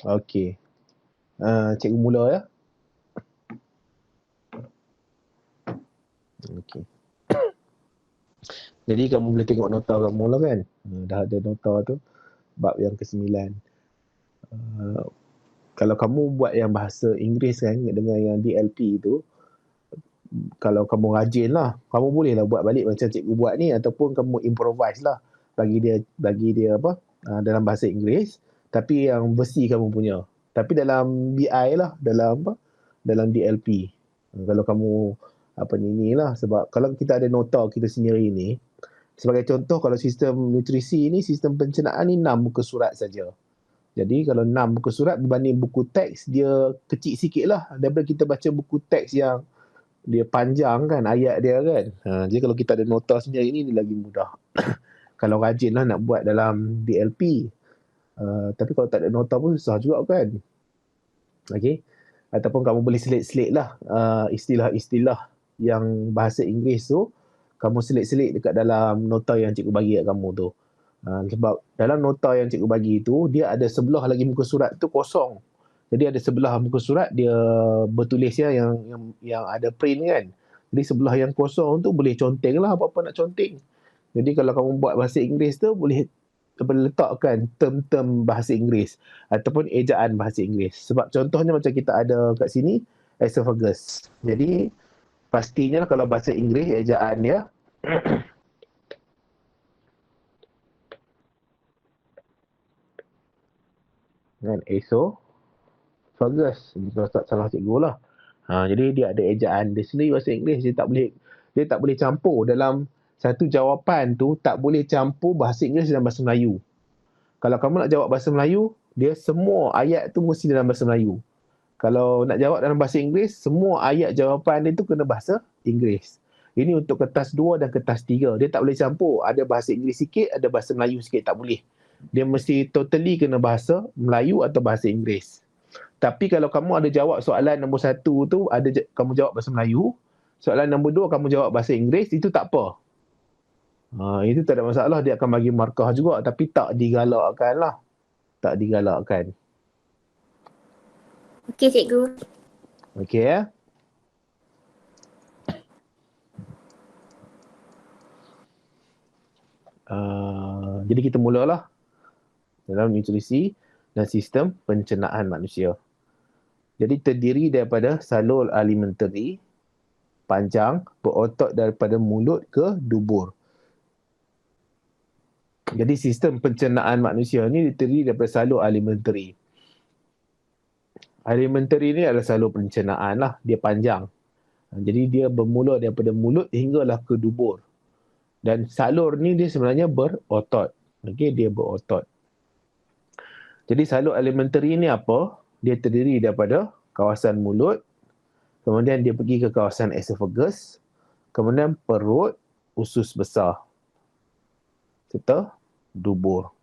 Okey. Cikgu mula ya. Okey. Jadi kamu boleh tengok nota kamu lah kan. Dah ada nota tu. Bab yang ke-9. Kalau kamu buat yang bahasa Inggeris kan dengan yang DLP tu, kalau kamu rajin lah, kamu boleh lah buat balik macam cikgu buat ni, ataupun kamu improvise lah bagi dia apa, dalam bahasa Inggeris, tapi yang versi kamu punya, tapi dalam BI lah, dalam DLP. Kalau kamu ni lah, sebab kalau kita ada nota kita sendiri ni, sebagai contoh, kalau sistem nutrisi ni, sistem pencernaan ni 6 muka surat saja. Jadi kalau 6 muka surat berbanding buku teks, dia kecil sikit lah daripada kita baca buku teks yang dia panjang kan, ayat dia kan. Jadi kalau kita ada nota sendiri ni, dia lagi mudah. Kalau rajin lah nak buat dalam DLP. Tapi kalau tak ada nota pun susah juga kan. Okay. Ataupun kamu boleh selit-selit lah istilah-istilah yang bahasa Inggeris tu, kamu selit-selit dekat dalam nota yang cikgu bagi kat kamu tu. Sebab dalam nota yang cikgu bagi tu, dia ada sebelah lagi muka surat tu kosong. Jadi ada sebelah muka surat dia bertulis ya, yang ada print kan. Jadi sebelah yang kosong tu boleh conteng lah apa-apa nak conteng. Jadi kalau kamu buat bahasa Inggeris tu, boleh letakkan term-term bahasa Inggeris ataupun ejaan bahasa Inggeris. Sebab contohnya macam kita ada kat sini, esophagus. Jadi pastinya kalau bahasa Inggeris ejaan dia kan, esophagus. Kalau tak salah cikgu lah. Jadi dia ada ejaan dia sendiri bahasa Inggeris. Dia tak boleh campur dalam satu jawapan tu, tak boleh campur bahasa Inggeris dan bahasa Melayu. Kalau kamu nak jawab bahasa Melayu, dia semua ayat tu mesti dalam bahasa Melayu. Kalau nak jawab dalam bahasa Inggeris, semua ayat jawapan dia tu kena bahasa Inggeris. Ini untuk kertas 2 dan kertas 3. Dia tak boleh campur. Ada bahasa Inggeris sikit, ada bahasa Melayu sikit. Tak boleh. Dia mesti totally kena bahasa Melayu atau bahasa Inggeris. Tapi kalau kamu ada jawab soalan nombor 1 tu, kamu jawab bahasa Melayu. Soalan nombor 2 kamu jawab bahasa Inggeris, itu tak apa. Itu tak ada masalah. Dia akan bagi markah juga. Tapi tak digalakkan lah. Tak digalakkan. Okey, cikgu. Okey ya. Jadi kita mulalah dalam nutrisi dan sistem pencernaan manusia. Jadi terdiri daripada salur alimentari panjang berotot daripada mulut ke dubur. Jadi sistem pencernaan manusia ni terdiri daripada salur alimentari. Alimentari ni adalah salur pencernaan lah, dia panjang. Jadi dia bermula daripada mulut hinggalah ke dubur. Dan salur ni dia sebenarnya berotot. Okey, dia berotot. Jadi salur alimentari ni apa? Dia terdiri daripada kawasan mulut, kemudian dia pergi ke kawasan esophagus, kemudian perut, usus besar, serta dubur.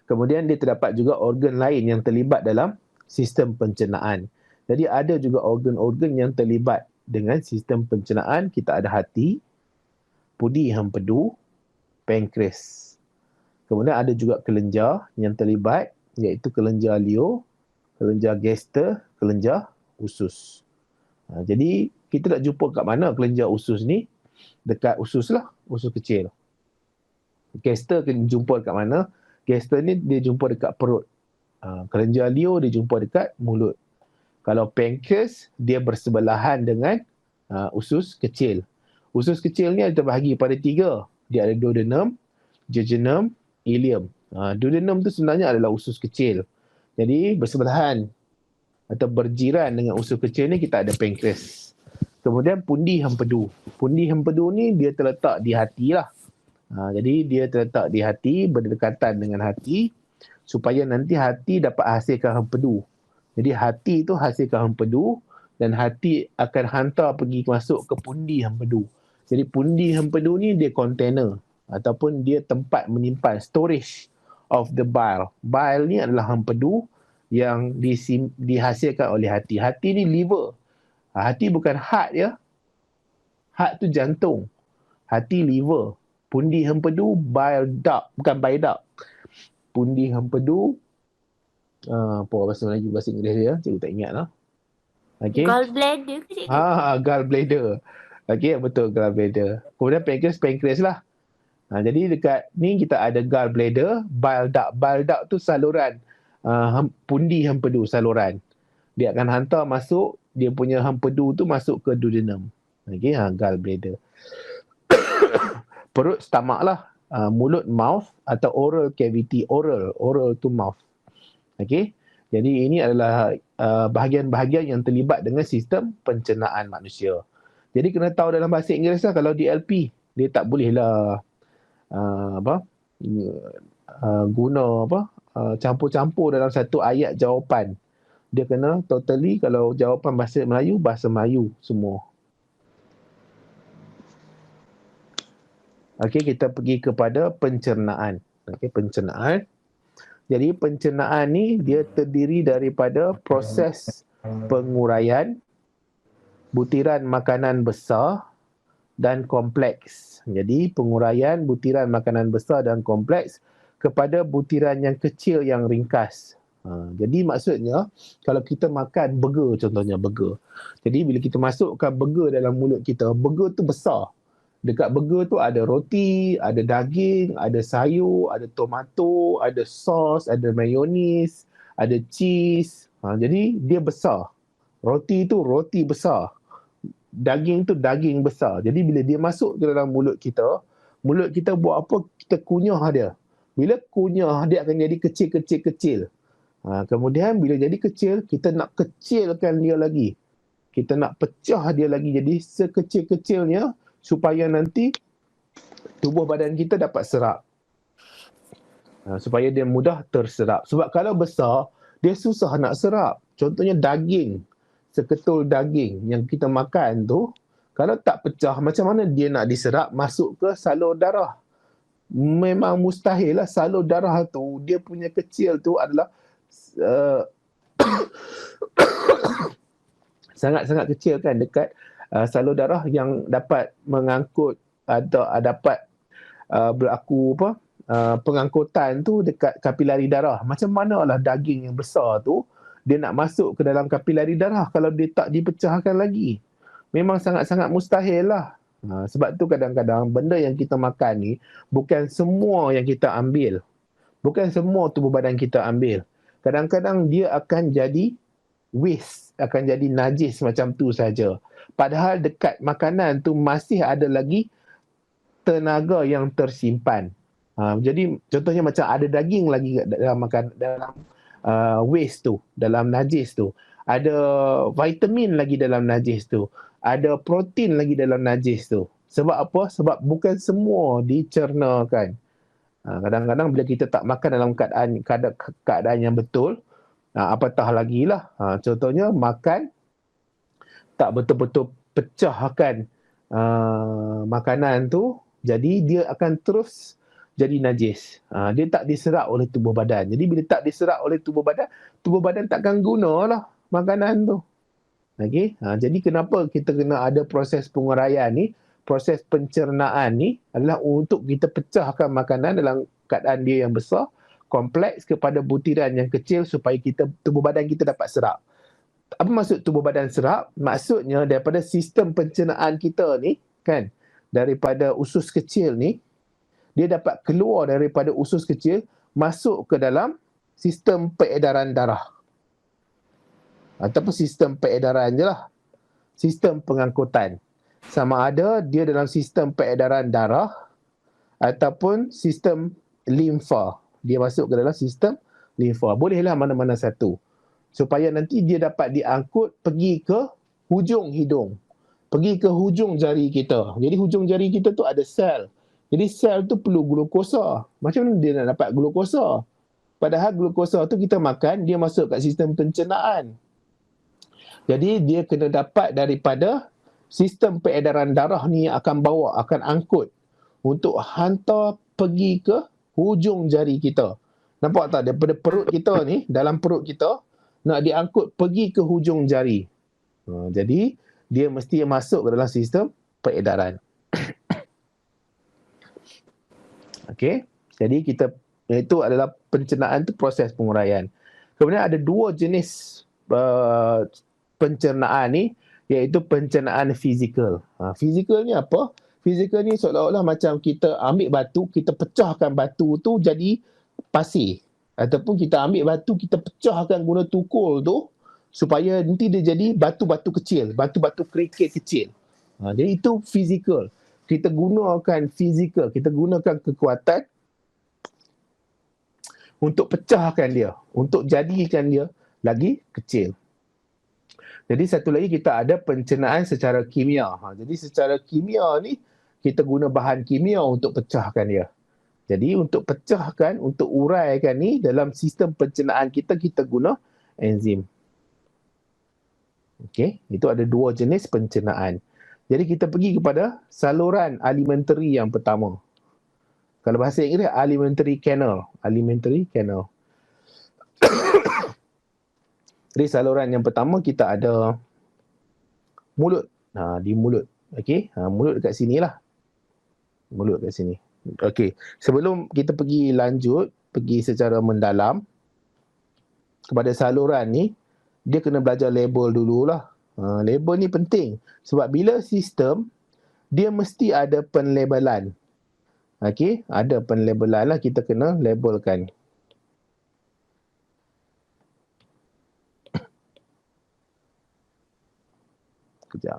Kemudian dia terdapat juga organ lain yang terlibat dalam sistem pencernaan. Jadi ada juga organ-organ yang terlibat dengan sistem pencernaan. Kita ada hati, pudi hempedu, pankreas. Kemudian ada juga kelenjar yang terlibat, iaitu kelenjar leo, kelenjar gaster, kelenjar usus. Jadi kita nak jumpa kat mana kelenjar usus ni? Dekat usus lah, usus kecil. Gaster kena jumpa dekat mana? Gaster ni dia jumpa dekat perut. Kelenjar leo dia jumpa dekat mulut. Kalau pankreas, dia bersebelahan dengan usus kecil. Usus kecil ni ada terbahagi pada 3. Dia ada duodenum, jejunum, ileum. Duodenum tu sebenarnya adalah usus kecil. Jadi bersebelahan atau berjiran dengan usus kecil ni kita ada pankreas. Kemudian pundi hempedu. Pundi hempedu ni dia terletak di hati lah. Jadi dia terletak di hati, berdekatan dengan hati, supaya nanti hati dapat hasilkan hempedu. Jadi hati tu hasilkan hempedu dan hati akan hantar pergi masuk ke pundi hempedu. Jadi pundi hempedu ni dia container ataupun dia tempat menyimpan, storage of the bile. Bile ni adalah hempedu yang dihasilkan oleh hati. Hati ni liver. Hati bukan heart ya. Heart tu jantung. Hati liver. Pundi hempedu bile duct, bukan bile duct. pundi hempedu, apa bahasa Melayu, bahasa Inggeris dia, cikgu tak ingat lah. Okay. Gallbladder ke cikgu? Gallbladder. Okay, betul, gallbladder. Kemudian pankreas lah. Jadi dekat ni kita ada gallbladder, bile duct. Bile duct tu saluran pundi hempedu, saluran. Dia akan hantar masuk, dia punya hempedu tu masuk ke duodenum. Okay, gallbladder. Perut, stomach lah. Mulut, mouth, atau oral cavity. Oral to mouth. Okay. Jadi ini adalah bahagian-bahagian yang terlibat dengan sistem pencernaan manusia. Jadi kena tahu dalam bahasa Inggeris lah, kalau DLP, dia tak bolehlah guna campur-campur dalam satu ayat jawapan. Dia kena totally, kalau jawapan bahasa Melayu semua. Okey, kita pergi kepada pencernaan. Okey, pencernaan. Jadi pencernaan ni dia terdiri daripada proses penguraian butiran makanan besar dan kompleks. Jadi penguraian butiran makanan besar dan kompleks kepada butiran yang kecil yang ringkas. Jadi maksudnya kalau kita makan burger, contohnya burger. Jadi bila kita masukkan burger dalam mulut kita, burger tu besar. Dekat burger tu ada roti, ada daging, ada sayur, ada tomato, ada sos, ada mayonis, ada cheese. Jadi dia besar. Roti tu roti besar. Daging tu daging besar. Jadi bila dia masuk ke dalam mulut kita buat apa? Kita kunyah dia. Bila kunyah, dia akan jadi kecil-kecil-kecil. Kemudian bila jadi kecil, kita nak kecilkan dia lagi. Kita nak pecah dia lagi jadi sekecil-kecilnya, supaya nanti tubuh badan kita dapat serap. Supaya dia mudah terserap. Sebab kalau besar, dia susah nak serap. Contohnya daging. Seketul daging yang kita makan tu, kalau tak pecah, macam mana dia nak diserap masuk ke salur darah? Memang mustahil lah. Salur darah tu, dia punya kecil tu adalah sangat-sangat kecil kan, dekat salur darah yang dapat mengangkut atau dapat berlaku pengangkutan tu dekat kapilari darah. Macam manalah daging yang besar tu dia nak masuk ke dalam kapilari darah kalau dia tak dipecahkan lagi. Memang sangat-sangat mustahil lah. Sebab tu kadang-kadang benda yang kita makan ni bukan semua yang kita ambil. Bukan semua tubuh badan kita ambil. Kadang-kadang dia akan jadi waste, akan jadi najis macam tu saja. Padahal dekat makanan tu masih ada lagi tenaga yang tersimpan. Jadi contohnya macam ada daging lagi dalam waste tu, dalam najis tu. Ada vitamin lagi dalam najis tu. Ada protein lagi dalam najis tu. Sebab apa? Sebab bukan semua dicernakan. Kadang-kadang bila kita tak makan dalam keadaan yang betul, apatah lagi lah. Contohnya makan tak betul-betul pecahkan makanan tu, jadi dia akan terus jadi najis. Dia tak diserap oleh tubuh badan. Jadi bila tak diserap oleh tubuh badan takkan gunalah makanan tu. Okay? Jadi kenapa kita kena ada proses penguraian ni, proses pencernaan ni adalah untuk kita pecahkan makanan dalam keadaan dia yang besar, kompleks kepada butiran yang kecil supaya tubuh badan kita dapat serap. Apa maksud tubuh badan serap? Maksudnya daripada sistem pencernaan kita ni, kan, daripada usus kecil ni, dia dapat keluar daripada usus kecil masuk ke dalam sistem peredaran darah. Ataupun sistem peredaran je lah. Sistem pengangkutan. Sama ada dia dalam sistem peredaran darah ataupun sistem limfa. Dia masuk ke dalam sistem limfa. Bolehlah mana-mana satu. Supaya nanti dia dapat diangkut pergi ke hujung hidung. Pergi ke hujung jari kita. Jadi hujung jari kita tu ada sel. Jadi sel tu perlu glukosa. Macam mana dia nak dapat glukosa? Padahal glukosa tu kita makan, dia masuk kat sistem pencernaan. Jadi dia kena dapat daripada sistem peredaran darah ni akan angkut untuk hantar pergi ke hujung jari kita. Nampak tak? Daripada perut kita ni, dalam perut kita, nak diangkut pergi ke hujung jari. Jadi, dia mesti masuk ke dalam sistem peredaran. Okey. Jadi, kita Iaitu adalah pencernaan tu proses penguraian. Kemudian ada dua jenis pencernaan ni, iaitu pencernaan fizikal. Fizikal ni apa? Fizikal ni seolah-olah macam kita ambil batu, kita pecahkan batu tu jadi pasir. Ataupun kita ambil batu, kita pecahkan guna tukul tu supaya nanti dia jadi batu-batu kecil, batu-batu kerikil kecil. Jadi itu fizikal. Kita gunakan fizikal, kita gunakan kekuatan untuk pecahkan dia, untuk jadikan dia lagi kecil. Jadi satu lagi kita ada pencernaan secara kimia. Jadi secara kimia ni kita guna bahan kimia untuk pecahkan dia. Jadi untuk pecahkan, untuk uraikan ni dalam sistem pencernaan kita, kita guna enzim. Okey, itu ada dua jenis pencernaan. Jadi kita pergi kepada saluran alimentary yang pertama. Kalau bahasa Inggeris, alimentary canal. Alimentary canal. Jadi saluran yang pertama kita ada mulut. Di mulut. Okey, mulut dekat sini lah. Mulut dekat sini. Okey, sebelum kita pergi lanjut, pergi secara mendalam kepada saluran ni, dia kena belajar label dululah. Label ni penting. Sebab bila sistem, dia mesti ada penlabelan. Okey, ada penlabelan lah, kita kena labelkan. Kejap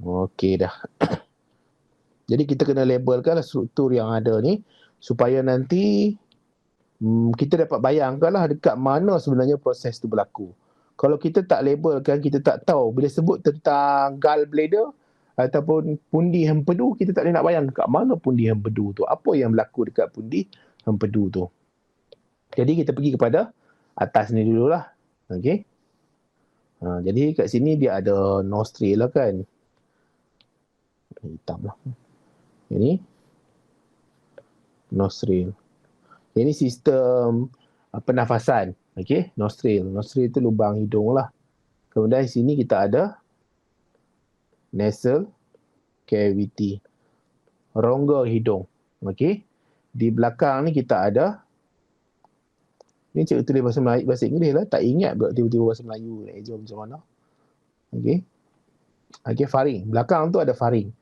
Okey dah. Jadi kita kena labelkan struktur yang ada ni supaya nanti kita dapat bayangkanlah dekat mana sebenarnya proses tu berlaku. Kalau kita tak labelkan, kita tak tahu bila sebut tentang gallbladder ataupun pundi hempedu, kita tak boleh nak bayang dekat mana pundi hempedu tu, apa yang berlaku dekat pundi hempedu tu. Jadi kita pergi kepada atas ni dululah. Okey. Jadi kat sini dia ada nostril lah kan. Hitam lah. Ini nostril. Ini sistem pernafasan. Okey, nostril. Nostril itu lubang hidung lah. Kemudian di sini kita ada nasal cavity. Rongga hidung. Okey. Di belakang ni kita ada, ni cikgu tulis bahasa Melayu, bahasa Inggeris lah. Tak ingat pula tiba-tiba bahasa Melayu nak ajar macam mana. Okey. Okey, faring. Belakang tu ada faring.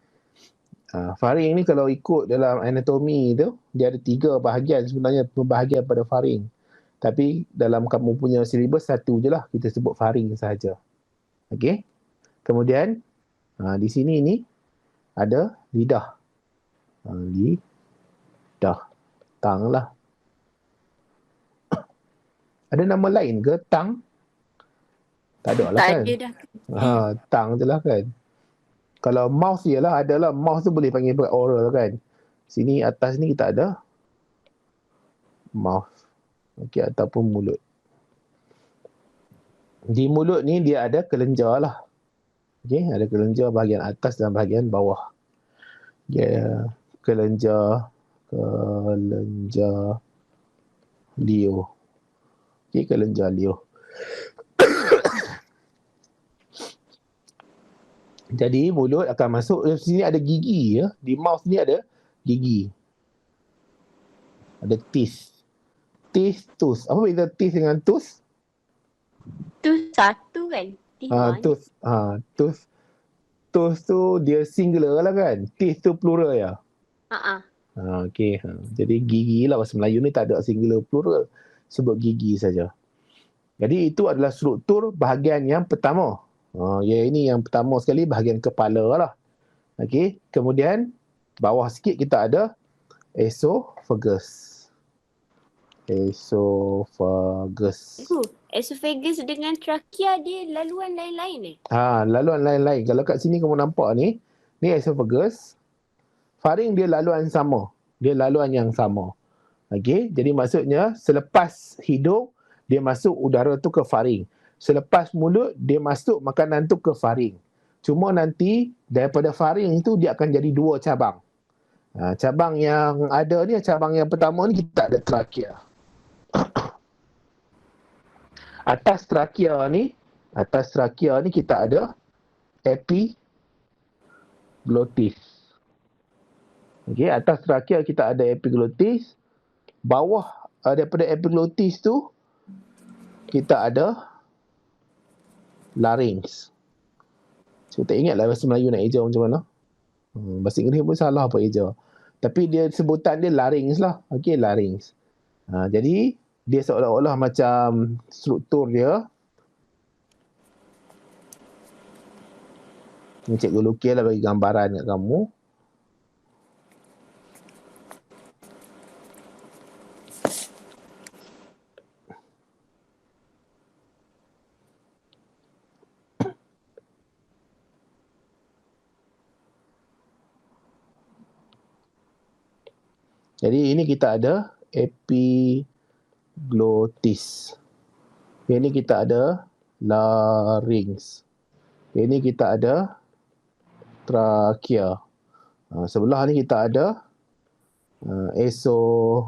Faring ni kalau ikut dalam anatomi tu, dia ada 3 bahagian sebenarnya, pembahagian pada faring. Tapi dalam kamu punya silibus satu je lah, kita sebut faring sahaja. Okey. Kemudian di sini ni ada lidah. Lidah. Tang lah. Ada nama lain ke tang? Tak ada lah kan? Tak ada dah. Tang je lah kan? Kalau mouth ialah adalah, mouth tu boleh panggil oral kan? Sini atas ni kita ada mouth. Okey, ataupun mulut. Di mulut ni dia ada kelenjar lah. Okey, ada kelenjar bahagian atas dan bahagian bawah. Dia kelenjar leo. Okey, kelenjar leo. Jadi mulut akan masuk, sini ada gigi ya. Di mouth ni ada gigi. Ada teeth. Teeth, tooth. Apa beza teeth dengan tooth? Tooth satu kan? Tooth. Tooth tu dia singular lah kan? Teeth tu plural ya? Okey. Jadi gigi lah, bahasa Melayu ni tak ada singular plural. Sebut gigi saja. Jadi itu adalah struktur bahagian yang pertama. Ini yang pertama sekali, bahagian kepala lah. Okey. Kemudian bawah sikit kita ada esophagus. Esophagus dengan trachea dia laluan lain-lain laluan lain-lain. Kalau kat sini kamu nampak ni esophagus. Faring dia laluan sama. Dia laluan yang sama. Okey. Jadi maksudnya selepas hidung, dia masuk udara tu ke faring. Selepas mulut, dia masuk makanan tu ke faring. Cuma nanti daripada faring tu dia akan jadi 2 cabang. Cabang yang ada ni, cabang yang pertama ni kita ada trachea. Atas trakea ni kita ada epiglottis. Okey, atas trakea kita ada epiglottis. Bawah daripada epiglottis tu kita ada larynx. Saya tak ingatlah bahasa Melayu nak eja macam mana. Bahasa Inggeris pun salah apa eja. Tapi dia sebutan dia larynx lah. Okey, larynx. Jadi dia seolah-olah macam struktur dia. Ni cikgu lukis lah bagi gambaran kat kamu. Jadi ini kita ada epiglottis. Ini kita ada larynx. Ini kita ada trakea. Sebelah ni kita ada esophagus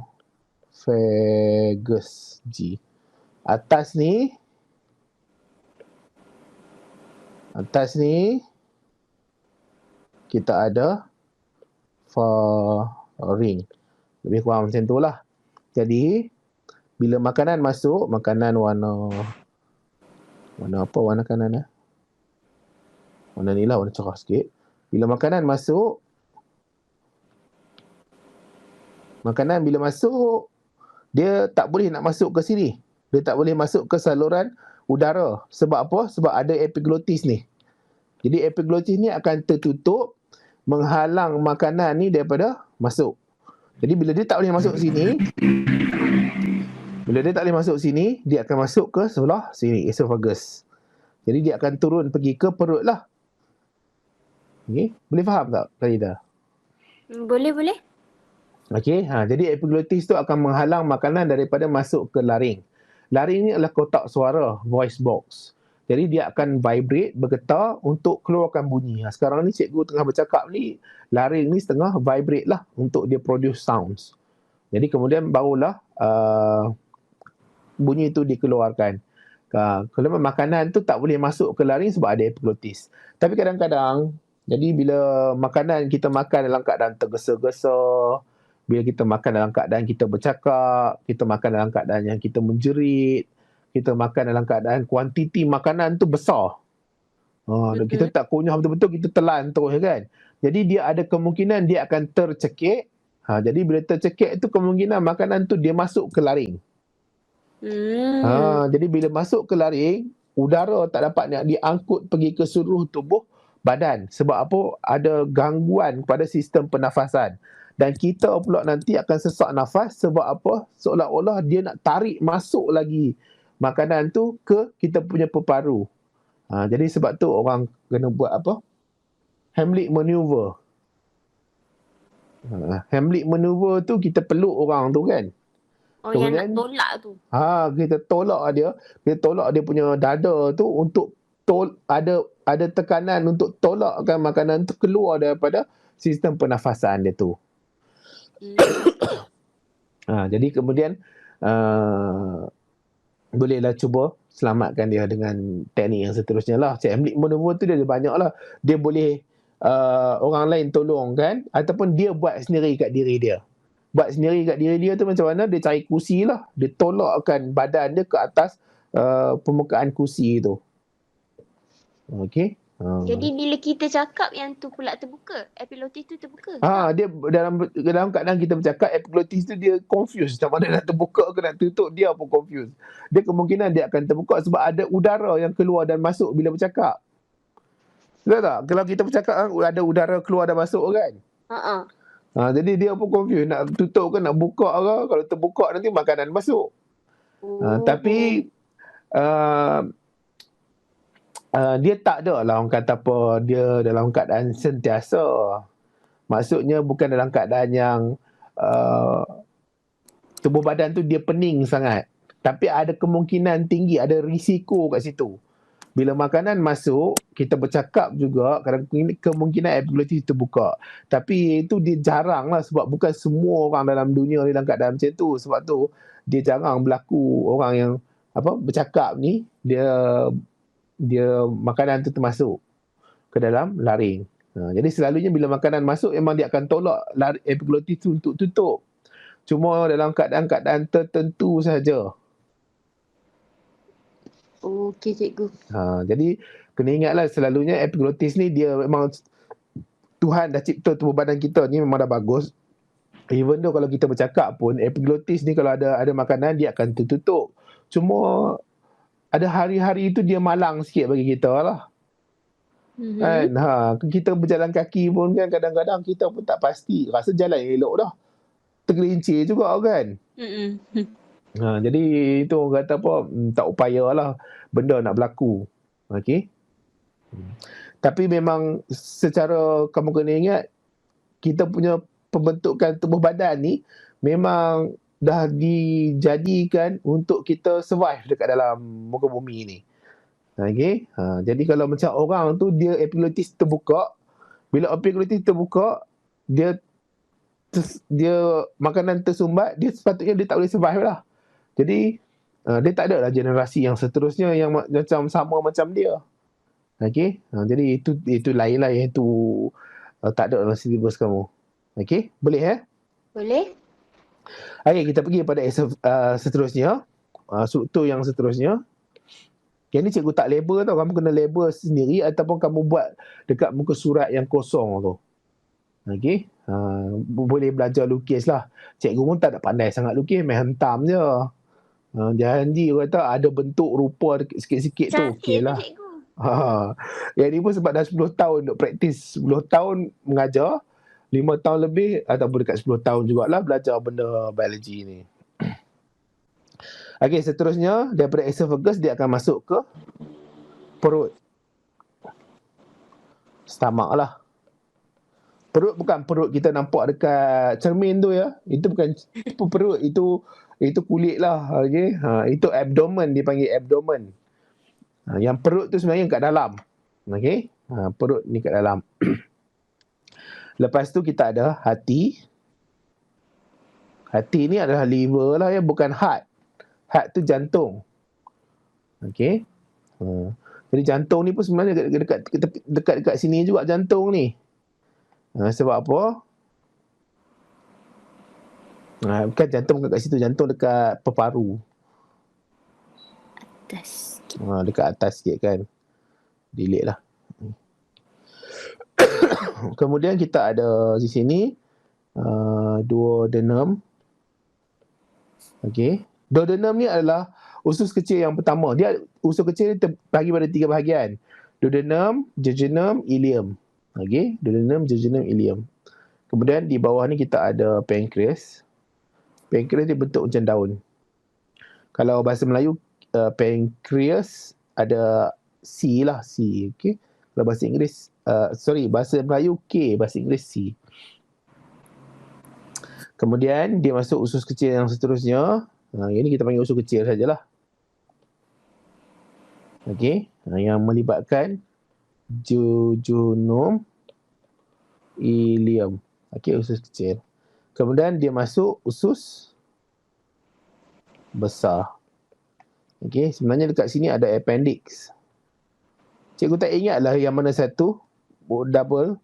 G. Atas ni kita ada pharynx. Lebih kurang macam tu lah. Jadi bila makanan masuk, makanan warna apa warna kanan warna ni lah, warna cerah sikit. Bila makanan masuk, dia tak boleh nak masuk ke sini. Dia tak boleh masuk ke saluran udara. Sebab apa? Sebab ada epiglottis ni. Jadi epiglottis ni akan tertutup, menghalang makanan ni daripada masuk. Jadi bila dia tak boleh masuk sini, dia akan masuk ke sebelah sini, esophagus. Jadi dia akan turun pergi ke perut lah. Okay. Boleh faham tak, Farida? Boleh. Okey, jadi epiglottis tu akan menghalang makanan daripada masuk ke larynx. Larynx ni adalah kotak suara, voice box. Jadi dia akan vibrate, bergetar untuk keluarkan bunyi. Sekarang ni cikgu tengah bercakap ni, larynx ni tengah vibrate lah untuk dia produce sounds. Jadi kemudian barulah bunyi tu dikeluarkan. Kalau makanan tu tak boleh masuk ke larynx sebab ada epiglottis. Tapi kadang-kadang, jadi bila makanan kita makan dalam keadaan tergesa-gesa, bila kita makan dalam keadaan kita bercakap, kita makan dalam keadaan yang kita menjerit, kita makan dalam keadaan kuantiti makanan tu besar. Kita tak kunyah betul-betul, kita telan terus kan. Jadi dia ada kemungkinan dia akan tercekik. Jadi bila tercekik tu kemungkinan makanan tu dia masuk ke larynx. Jadi bila masuk ke larynx, udara tak dapat nak diangkut pergi ke seluruh tubuh badan. Sebab apa? Ada gangguan pada sistem pernafasan. Dan kita pula nanti akan sesak nafas sebab apa? Seolah-olah dia nak tarik masuk lagi makanan tu ke kita punya peparu. Jadi sebab tu orang kena buat apa? Heimlich maneuver. Heimlich maneuver tu kita peluk orang tu kan. Kemudian, yang nak tolak tu. Kita tolak dia punya dada tu untuk ada tekanan untuk tolakkan makanan tu keluar daripada sistem pernafasan dia tu. Jadi kemudian bolehlah cuba selamatkan dia dengan teknik yang seterusnya lah. Heimlich maneuver tu dia ada banyak lah. Dia boleh orang lain tolong kan, ataupun dia buat sendiri kat diri dia. Buat sendiri kat diri dia tu macam mana? Dia cari kursi lah. Dia tolakkan badan dia ke atas permukaan kursi tu. Okey. Jadi bila kita cakap yang tu pula terbuka, epiglottis tu terbuka. Dia dalam keadaan kita bercakap, epiglottis tu dia confused sama ada nak terbuka ke nak tutup, dia pun confused. Dia kemungkinan dia akan terbuka sebab ada udara yang keluar dan masuk bila bercakap. Betul tak? Kalau kita bercakap ada udara keluar dan masuk kan? Jadi dia pun confused nak tutup ke nak buka ke. Kalau terbuka nanti makanan masuk. Tapi dia tak ada lah orang kata apa, dia dalam keadaan sentiasa. Maksudnya bukan dalam keadaan yang tubuh badan tu dia pening sangat. Tapi ada kemungkinan tinggi, ada risiko kat situ. Bila makanan masuk, kita bercakap juga, kadang kemungkinan epiglottis terbuka. Tapi itu dia jarang lah sebab bukan semua orang dalam dunia ni dalam keadaan macam tu. Sebab tu dia jarang berlaku orang yang bercakap ni, dia makanan tu termasuk ke dalam laring. Jadi selalunya bila makanan masuk memang dia akan tolak epiglotis tu untuk tutup. Cuma dalam keadaan-keadaan tertentu saja. Okey cikgu. Jadi kena ingatlah selalunya epiglotis ni dia memang Tuhan dah cipta tubuh badan kita ni memang dah bagus. Even though kalau kita bercakap pun epiglotis ni kalau ada makanan dia akan tertutup. Cuma ada hari-hari itu dia malang sikit bagi kita lah. Kan? Kita berjalan kaki pun kan kadang-kadang kita pun tak pasti. Rasa jalan elok dah. Tergelincir juga kan. Jadi itu orang kata apa, tak upayalah benda nak berlaku. Okey. Tapi memang secara kamu kena ingat kita punya pembentukan tubuh badan ni memang dah dijadikan untuk kita survive dekat dalam muka bumi ni. Okey. Jadi kalau macam orang tu dia epiglotis terbuka, bila epiglotis terbuka dia makanan tersumbat, dia sepatutnya dia tak boleh survive lah. Jadi dia tak ada lah generasi yang seterusnya yang macam sama macam dia. Okey. Jadi itu lain lah, yang itu tak ada dalam silibus kamu. Okey, boleh Boleh. Okey, kita pergi pada seterusnya. Struktur yang seterusnya. Yang ni cikgu tak label tau. Kamu kena label sendiri ataupun kamu buat dekat muka surat yang kosong tu. Okey. Boleh belajar lukis lah. Cikgu pun tak pandai sangat lukis, main hentam je. Janji kata ada bentuk rupa sikit-sikit tu okey lah. Yang ni pun sebab dah 10 tahun duk praktis, 10 tahun mengajar, 5 tahun lebih ataupun dekat 10 tahun jugalah belajar benda biologi ni. Okey, seterusnya daripada esophagus dia akan masuk ke perut. Stomach lah. Perut bukan perut kita nampak dekat cermin tu ya. Itu bukan perut, itu kulit lah. Okey. Itu abdomen, dipanggil abdomen. Yang perut tu sebenarnya kat dalam. Okey. Perut ni kat dalam. Lepas tu kita ada hati. Hati ni adalah liver lah ya, bukan heart. Heart tu jantung. Okey. Jadi jantung ni pun sebenarnya dekat sini juga jantung ni. Sebab apa? Bukan jantung kat situ, jantung dekat peparu. Atas. Dekat atas sikit kan. Delete lah. Kemudian kita ada di sini duodenum. Okey. Duodenum ni adalah usus kecil yang pertama. Dia usus kecil ni terbahagi pada 3 bahagian. Duodenum, jejunum, ileum. Okey, duodenum, jejunum, ileum. Kemudian di bawah ni kita ada pankreas. Pankreas dia bentuk macam daun. Kalau bahasa Melayu pankreas ada C lah, C. Okey. Kalau bahasa Inggeris bahasa Melayu K, bahasa Inggeris C. Kemudian dia masuk usus kecil yang seterusnya. Yang ni kita panggil usus kecil sajalah. Okey, yang melibatkan jejunum, ileum. Okey, usus kecil. Kemudian dia masuk usus besar. Okey, sebenarnya dekat sini ada appendix. Cikgu tak ingat lah yang mana satu. Double.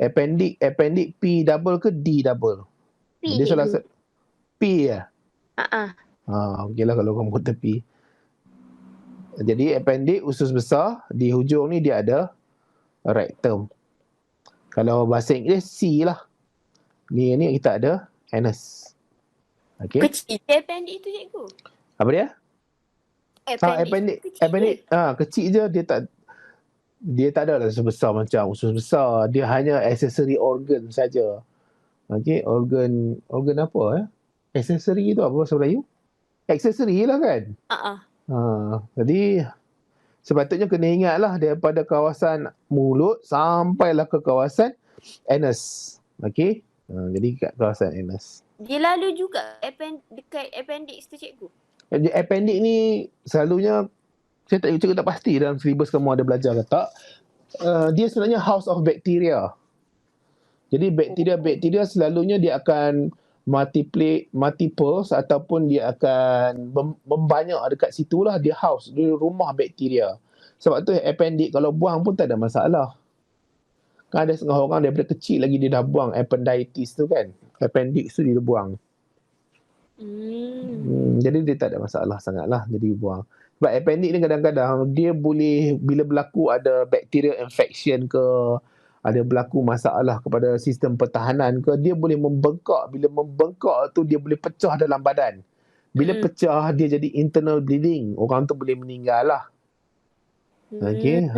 Appendix P double ke D double? P. Dia salah satu. P ya? Okey lah kalau kamu kata P. Jadi appendix usus besar, di hujung ni dia ada rectum. Kalau bahasa Inggeris C lah. Ni kita ada anus. Okey. Kecil appendix tu cikgu. Apa dia? Appendix kecil je, dia tak ada lah sebesar macam usus besar. Dia hanya accessory organ saja. Okey, organ apa accessory tu apa bahasa Melayu? Accessory lah kan? Jadi sepatutnya kena ingatlah daripada kawasan mulut sampailah ke kawasan anus. Okey? Jadi kat kawasan anus. Dia lalu juga dekat appendix tu cikgu. Appendix ni selalunya saya tak pasti dalam silibus kamu ada belajar ke tak. Dia sebenarnya house of bacteria. Jadi bakteria selalunya dia akan multiples ataupun dia akan membanyak dekat situlah, dia house, dia rumah bakteria. Sebab tu appendix kalau buang pun tak ada masalah. Kan ada setengah orang daripada kecil lagi dia dah buang appendicitis tu kan. Appendix tu dia buang. Jadi dia tak ada masalah sangatlah, jadi buang. Sebab appendix ni kadang-kadang dia boleh, bila berlaku ada bacterial infection ke, ada berlaku masalah kepada sistem pertahanan ke, dia boleh membengkak. Bila membengkak tu dia boleh pecah dalam badan. Bila pecah dia jadi internal bleeding, orang tu boleh meninggal lah. Okey,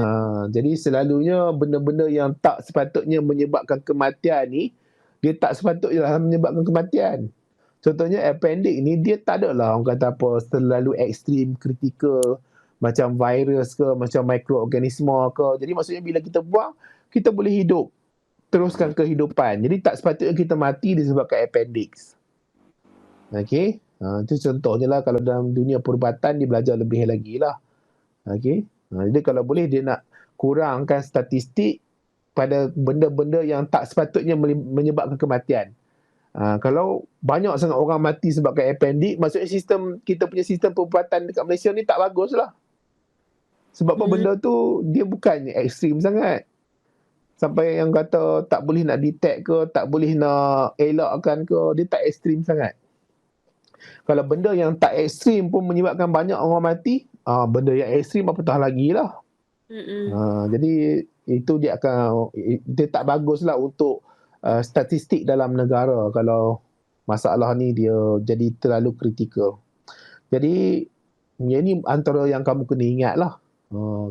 jadi selalunya benda-benda yang tak sepatutnya menyebabkan kematian ni, dia tak sepatutnya menyebabkan kematian. Contohnya appendix ni dia tak adalah orang kata apa terlalu ekstrim, kritikal macam virus ke, macam mikroorganisma ke. Jadi maksudnya bila kita buang, kita boleh hidup, teruskan kehidupan. Jadi tak sepatutnya kita mati disebabkan appendix. Okey, itu contohnya lah. Kalau dalam dunia perubatan dia belajar lebih lagi lah. Okey, jadi kalau boleh dia nak kurangkan statistik pada benda-benda yang tak sepatutnya menyebabkan kematian. Kalau banyak sangat orang mati sebabkan appendix, maksudnya kita punya sistem perubatan dekat Malaysia ni tak bagus lah. Sebab apa benda tu dia bukan ekstrim sangat. Sampai yang kata tak boleh nak detect ke, tak boleh nak elakkan ke, dia tak ekstrim sangat. Kalau benda yang tak ekstrim pun menyebabkan banyak orang mati, benda yang ekstrim apatah lagi lah. Jadi itu dia tak bagus lah untuk statistik dalam negara kalau masalah ni dia jadi terlalu kritikal. Jadi ini antara yang kamu kena ingat lah.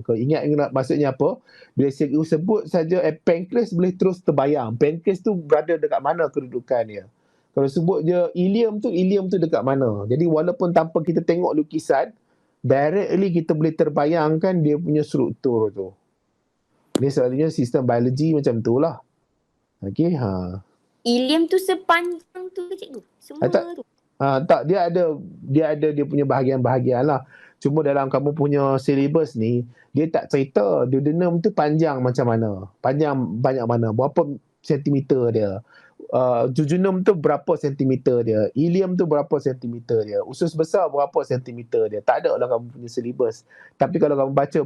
Kau ingat maksudnya apa? Bila saya sebut saja pancreas boleh terus terbayang. Pancreas tu berada dekat mana kedudukan dia. Kalau sebut je ileum tu dekat mana. Jadi walaupun tanpa kita tengok lukisan, directly kita boleh terbayangkan dia punya struktur tu. Ini selalunya sistem biologi macam tu lah. Okey, Ileum tu sepanjang tu ke cikgu? Semua tu? Tak, dia ada dia punya bahagian-bahagian lah. Cuma dalam kamu punya syllabus ni, dia tak cerita duodenum tu panjang macam mana. Panjang banyak mana, berapa sentimeter dia. Jejunum tu berapa sentimeter dia. Ileum tu berapa sentimeter dia. Usus besar berapa sentimeter dia. Tak ada lah kamu punya syllabus. Tapi kalau kamu baca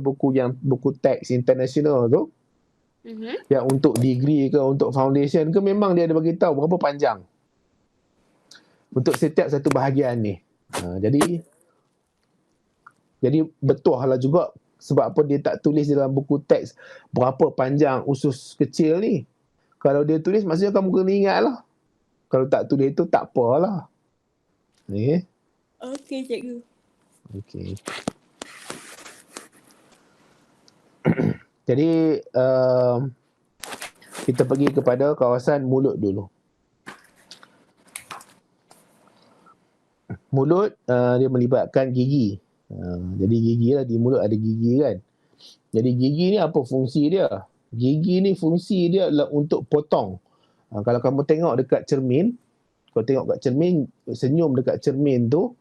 buku teks international tu, yang untuk degree ke, untuk foundation ke, memang dia ada bagi tahu berapa panjang untuk setiap satu bahagian ni. Jadi betul lah juga sebab apa dia tak tulis dalam buku teks berapa panjang usus kecil ni. Kalau dia tulis maksudnya kamu kena ingat lah. Kalau tak tulis tu tak apalah. Okey cikgu. Okey. Jadi kita pergi kepada kawasan mulut dulu. Mulut dia melibatkan gigi. Jadi gigi lah, di mulut ada gigi kan. Jadi gigi ni apa fungsi dia? Gigi ni fungsi dia adalah untuk potong. Kalau kamu tengok dekat cermin, kau tengok kat cermin, senyum dekat cermin tu,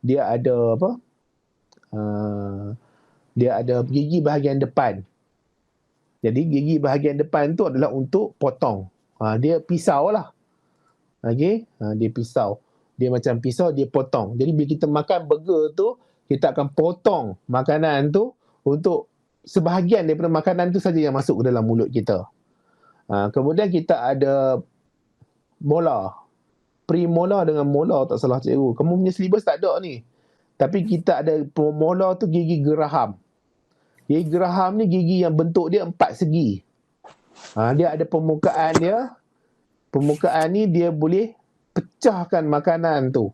dia ada apa? Dia ada gigi bahagian depan. Jadi gigi bahagian depan tu adalah untuk potong. Dia pisau lah. Okey, dia pisau. Dia macam pisau, dia potong. Jadi bila kita makan burger tu, kita akan potong makanan tu untuk sebahagian daripada makanan tu saja yang masuk ke dalam mulut kita. Kemudian kita ada molar. Premolar dengan molar, tak salah cikgu. Kamu punya syllabus tak ada ni. Tapi kita ada molar tu gigi geraham. Gigi geraham ni gigi yang bentuk dia 4 segi. Dia ada permukaan dia. Permukaan ni dia boleh pecahkan makanan tu.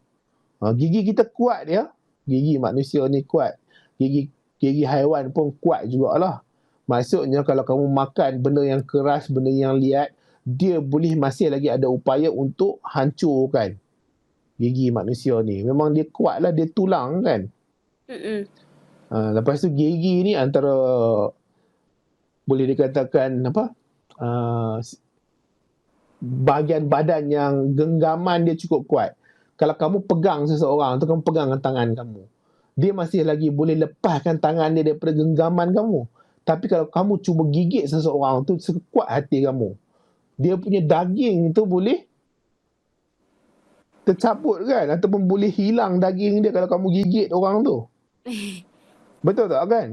Gigi kita kuat dia. Gigi manusia ni kuat. Gigi haiwan pun kuat jugalah. Maksudnya kalau kamu makan benda yang keras, benda yang liat, dia boleh masih lagi ada upaya untuk hancurkan gigi manusia ni. Memang dia kuat lah, dia tulang kan. Lepas tu gigi ni antara boleh dikatakan apa? Bahagian badan yang genggaman dia cukup kuat. Kalau kamu pegang seseorang tu, kamu pegang dengan tangan kamu, dia masih lagi boleh lepaskan tangan dia daripada genggaman kamu. Tapi kalau kamu cuba gigit seseorang tu sekuat hati kamu, dia punya daging tu boleh tercabut kan, ataupun boleh hilang daging dia kalau kamu gigit orang tu. Betul tak kan?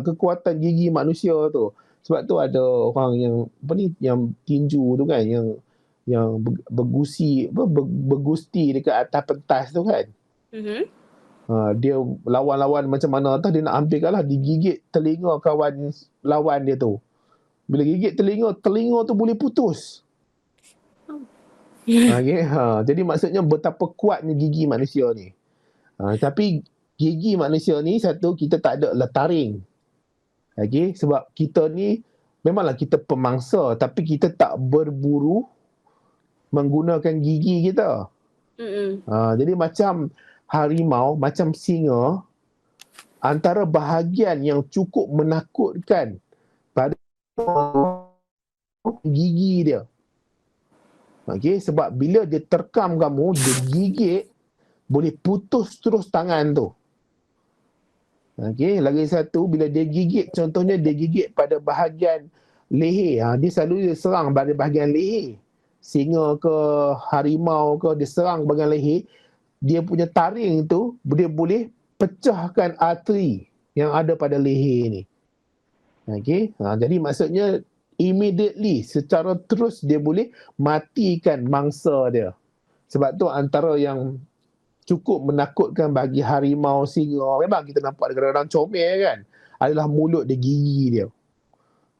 Kekuatan gigi manusia tu. Sebab tu ada orang yang apa ni, yang tinju tu kan, yang bergusti dekat atas pentas tu kan. Dia lawan-lawan macam mana tah, dia nak ambil kalah, digigit telinga kawan lawan dia tu. Bila gigit telinga tu boleh putus. Okay? Jadi maksudnya betapa kuatnya gigi manusia ni. Tapi gigi manusia ni, satu, kita tak ada taring. Okay? Sebab kita ni memanglah kita pemangsa, tapi kita tak berburu menggunakan gigi kita. Jadi macam harimau, macam singa, antara bahagian yang cukup menakutkan pada gigi dia. Okay? Sebab bila dia terkam kamu, dia gigit, boleh putus terus tangan tu. Okay? Lagi satu, bila dia gigit, contohnya dia gigit pada bahagian leher, dia selalu serang pada bahagian leher. Singa ke harimau ke, dia serang bahagian leher, dia punya taring tu, dia boleh pecahkan arteri yang ada pada leher ni. Okay? Jadi maksudnya immediately, secara terus dia boleh matikan mangsa dia. Sebab tu antara yang cukup menakutkan bagi harimau, singa, memang kita nampak kadang-kadang comel kan, adalah mulut dia, gigi dia.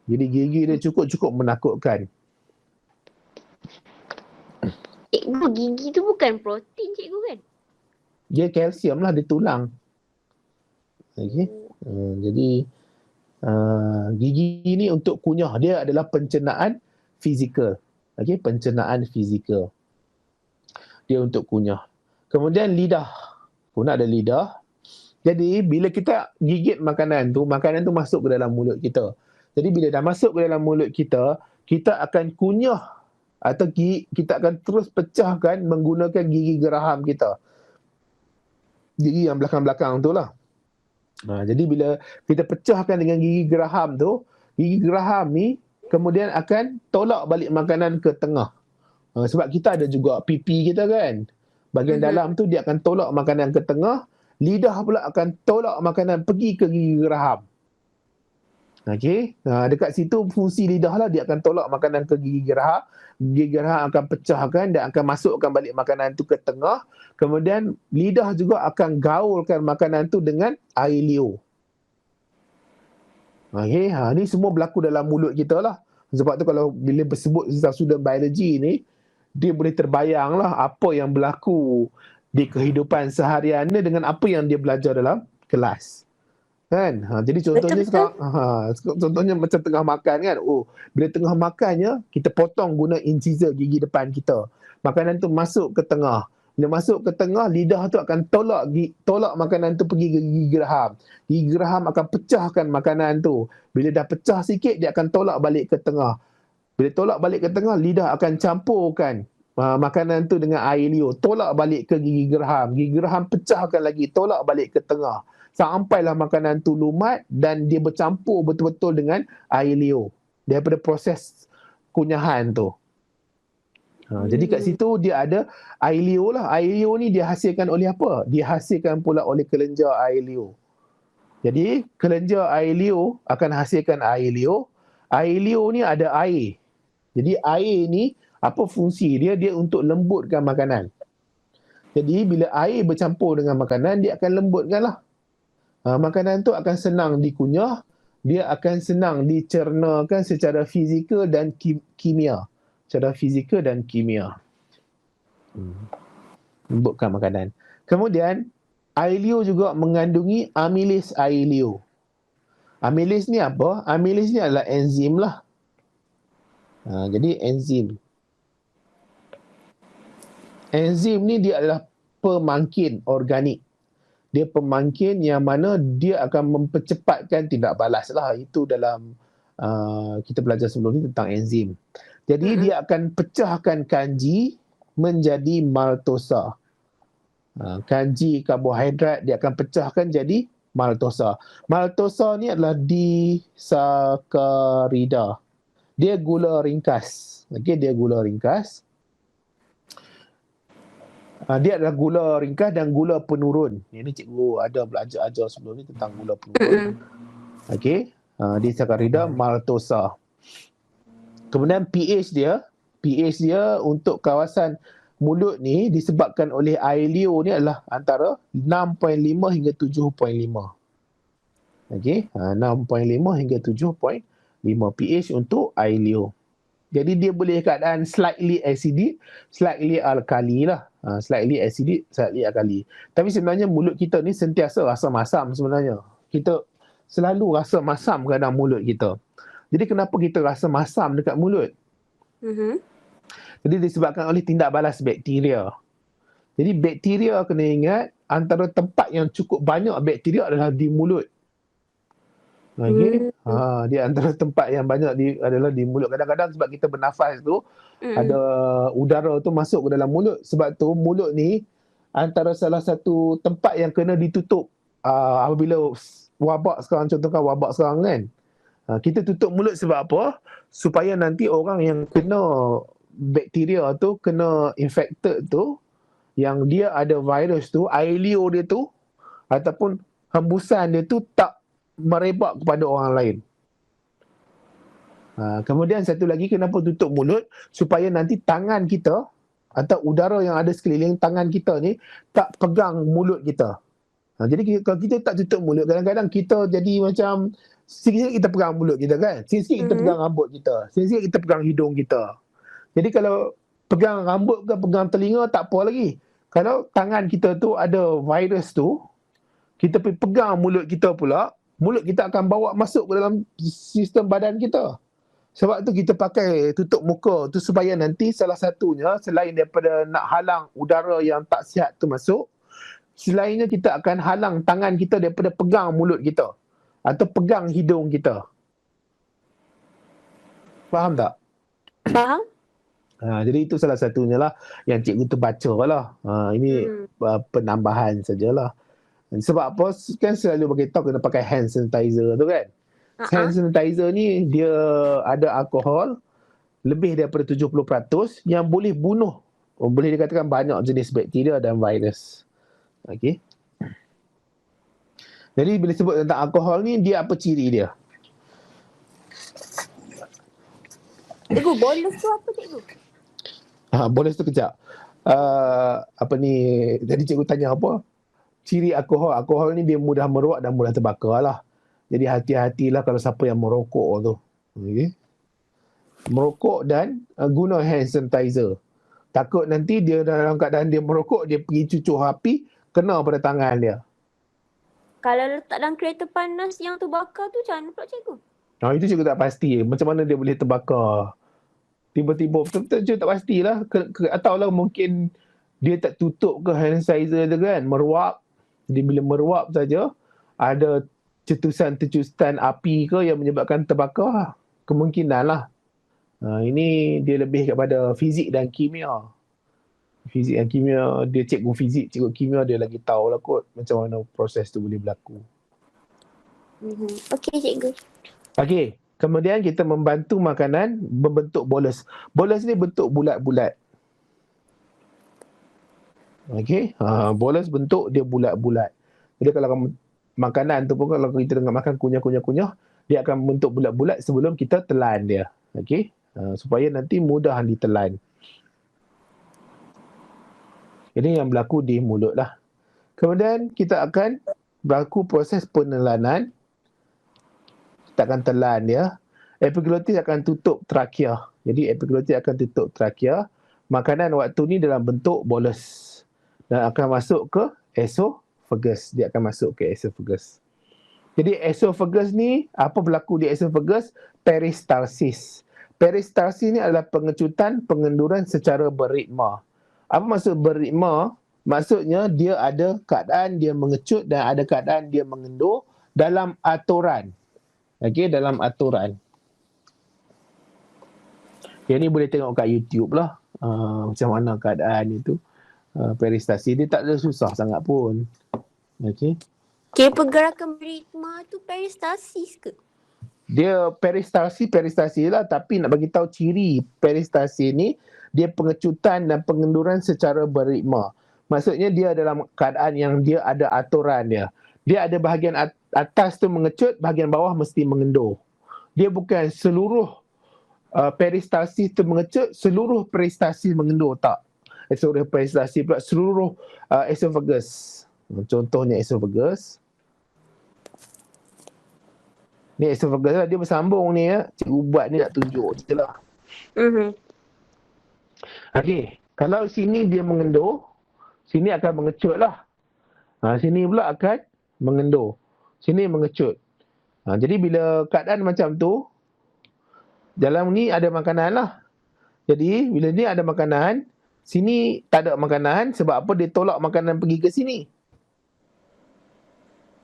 Jadi gigi dia cukup menakutkan. Cikgu, gigi tu bukan protein cikgu kan? Dia kalsium lah, dia tulang. Okay? Jadi gigi ni untuk kunyah, dia adalah pencernaan fizikal. Okay? Pencernaan fizikal. Dia untuk kunyah. Kemudian lidah. Pun ada lidah. Jadi bila kita gigit makanan tu masuk ke dalam mulut kita. Jadi bila dah masuk ke dalam mulut kita, kita akan kunyah atau kita akan terus pecahkan menggunakan gigi geraham kita. Gigi yang belakang-belakang tu lah. Jadi bila kita pecahkan dengan gigi geraham tu, gigi geraham ni kemudian akan tolak balik makanan ke tengah. Sebab kita ada juga pipi kita kan. Bahagian dalam tu dia akan tolak makanan ke tengah, lidah pula akan tolak makanan pergi ke gigi geraham. Okey, dekat situ fungsi lidah lah, dia akan tolak makanan ke gigi geraham. Gigi geraham akan pecahkan dan akan masukkan balik makanan tu ke tengah. Kemudian lidah juga akan gaulkan makanan tu dengan air liur. Okey, ni semua berlaku dalam mulut kita lah. Sebab tu kalau bila bersebut tentang student biology ni, dia boleh terbayang lah apa yang berlaku di kehidupan seharian ni dengan apa yang dia belajar dalam kelas. Kan? Jadi contohnya sekarang, contohnya macam tengah makan kan. Bila tengah makannya, kita potong guna incisor gigi depan kita. Makanan tu masuk ke tengah. Bila masuk ke tengah, lidah tu akan tolak makanan tu pergi ke gigi geraham. Gigi geraham akan pecahkan makanan tu. Bila dah pecah sikit, dia akan tolak balik ke tengah. Bila tolak balik ke tengah, lidah akan campurkan makanan tu dengan air liur. Tolak balik ke gigi geraham. Gigi geraham pecahkan lagi, tolak balik ke tengah. Sampailah makanan tu lumat dan dia bercampur betul-betul dengan air liur daripada proses kunyahan tu. Jadi kat situ dia ada air liur lah. Air liur ni dihasilkan oleh apa? Dihasilkan pula oleh kelenjar air liur. Jadi kelenjar air liur akan hasilkan air liur. Air liur ni ada air. Jadi air ni apa fungsi dia? Dia untuk lembutkan makanan. Jadi bila air bercampur dengan makanan, dia akan lembutkan lah. Makanan tu akan senang dikunyah, dia akan senang dicernakan secara fizikal dan kimia. Secara fizikal dan kimia. Lembutkan makanan. Kemudian, air liur juga mengandungi amilis air liur. Amilis ni apa? Amilis ni adalah enzim lah. Jadi enzim. Enzim ni dia adalah pemangkin organik. Dia pemangkin yang mana dia akan mempercepatkan tindak balas lah. Itu dalam kita belajar sebelum ni tentang enzim. Jadi dia akan pecahkan kanji menjadi maltosa. Kanji karbohidrat dia akan pecahkan jadi maltosa. Maltosa ni adalah disakarida. Dia gula ringkas. Okey, dia gula ringkas. Dia adalah gula ringkas dan gula penurun. Ini cikgu ada belajar ajar sebelum ni tentang gula penurun. Okey. Disakarida maltosa. Kemudian pH dia untuk kawasan mulut ni disebabkan oleh air liur ni adalah antara 6.5 hingga 7.5. Okey, 6.5 hingga 7.5 pH untuk air liur. Jadi dia boleh keadaan slightly acidic, slightly alkali lah. Slightly acidic, slightly alkali. Tapi sebenarnya mulut kita ni sentiasa rasa masam sebenarnya. Kita selalu rasa masam kadang mulut kita. Jadi kenapa kita rasa masam dekat mulut? Jadi disebabkan oleh tindak balas bakteria. Jadi bakteria kena ingat antara tempat yang cukup banyak bakteria adalah di mulut. Okey. Dia antara tempat yang banyak adalah di mulut. Kadang-kadang sebab kita bernafas tu ada udara tu masuk ke dalam mulut. Sebab tu mulut ni antara salah satu tempat yang kena ditutup apabila wabak sekarang, contohkan wabak sekarang kan. Kita tutup mulut sebab apa? Supaya nanti orang yang kena bakteria tu, kena infected tu, yang dia ada virus tu, air liur dia tu ataupun hembusan dia tu tak merebak kepada orang lain. Kemudian satu lagi, kenapa tutup mulut? Supaya nanti tangan kita atau udara yang ada sekeliling tangan kita ni tak pegang mulut kita. Jadi kalau kita tak tutup mulut, kadang-kadang kita jadi macam sikit-sikit kita pegang mulut kita kan, sikit-sikit kita pegang rambut kita, sikit-sikit kita pegang hidung kita. Jadi kalau pegang rambut ke pegang telinga tak apa lagi. Kalau tangan kita tu ada virus tu, kita pergi pegang mulut kita pula, mulut kita akan bawa masuk ke dalam sistem badan kita. Sebab tu kita pakai tutup muka tu supaya nanti salah satunya, selain daripada nak halang udara yang tak sihat tu masuk, selainnya kita akan halang tangan kita daripada pegang mulut kita atau pegang hidung kita. Faham tak? Faham? Jadi itu salah satunya lah yang cikgu terbaca lah. Ini penambahan sajalah. Sebab apa? Kan selalu beritahu kena pakai hand sanitizer tu kan. Hand sanitizer ni dia ada alkohol lebih daripada 70% yang boleh bunuh, boleh dikatakan banyak jenis bakteria dan virus. Okey. Jadi bila sebut tentang alkohol ni, dia apa ciri dia? Cikgu, bolos tu apa cikgu? Bolos tu kejap. Apa ni, jadi cikgu tanya apa? Ciri alkohol. Alkohol ni dia mudah meruak dan mudah terbakar lah. Jadi hati-hatilah kalau siapa yang merokok tu. Okay. Merokok dan guna hand sanitizer. Takut nanti dia dalam keadaan dia merokok, dia pergi cucuk api, kena pada tangan dia. Kalau letak dalam kereta panas yang terbakar tu macam mana pula cikgu? Itu cikgu tak pasti. Macam mana dia boleh terbakar? Tiba-tiba betul-betul cikgu tak pastilah. Atau lah mungkin dia tak tutup ke hand sanitizer tu kan, meruap. Jadi bila meruap saja, ada cetusan-cetusan api ke yang menyebabkan terbakar? Kemungkinan lah. Ini dia lebih kepada fizik dan kimia. Fizik dan kimia, dia cikgu fizik, cikgu kimia dia lagi tahu lah kot macam mana proses tu boleh berlaku. Okey cikgu. Okey, kemudian kita membantu makanan membentuk bolos. Bolos ni bentuk bulat-bulat. Okey, bolos bentuk dia bulat-bulat. Jadi kalau makanan tu pun kalau kita tengah makan kunyah-kunyah, dia akan bentuk bulat-bulat sebelum kita telan dia. Okey, supaya nanti mudah ditelan. Ini yang berlaku di mulut lah. Kemudian kita akan berlaku proses penelanan. Kita akan telan dia. Epiglottis akan tutup trakea. Jadi epiglottis akan tutup trakea. Makanan waktu ni dalam bentuk bolos. Dan akan masuk ke esophagus. Dia akan masuk ke esophagus. Jadi esophagus ni, apa berlaku di esophagus? Peristalsis. Peristalsis ni adalah pengecutan pengenduran secara beritma. Apa maksud beritma? Maksudnya dia ada keadaan dia mengecut dan ada keadaan dia mengendur dalam aturan. Okey, dalam aturan. Yang ni boleh tengok kat YouTube lah. Macam mana keadaan itu. Peristalsis dia tak ada susah sangat pun. Okey. Okay, pergerakan beritma tu peristalsis ke? Dia peristalsis lah, tapi nak bagi tahu ciri peristalsis ni, dia pengecutan dan pengenduran secara beritma. Maksudnya dia dalam keadaan yang dia ada aturan dia. Dia ada bahagian atas tu mengecut, bahagian bawah mesti mengendur. Dia bukan seluruh peristalsis tu mengecut, seluruh peristalsis mengendur, tak. Seluruh peristalsis pula, seluruh esophagus. Contohnya esophagus. Ni esophagus lah, dia bersambung ni ya. Cikgu buat ni nak tunjuk je lah. Okey, kalau sini dia mengendur, sini akan mengecut lah. Sini pula akan mengendur. Sini mengecut. Jadi bila keadaan macam tu, dalam ni ada makanan lah. Jadi bila ni ada makanan, sini tak ada makanan, sebab apa dia tolak makanan pergi ke sini.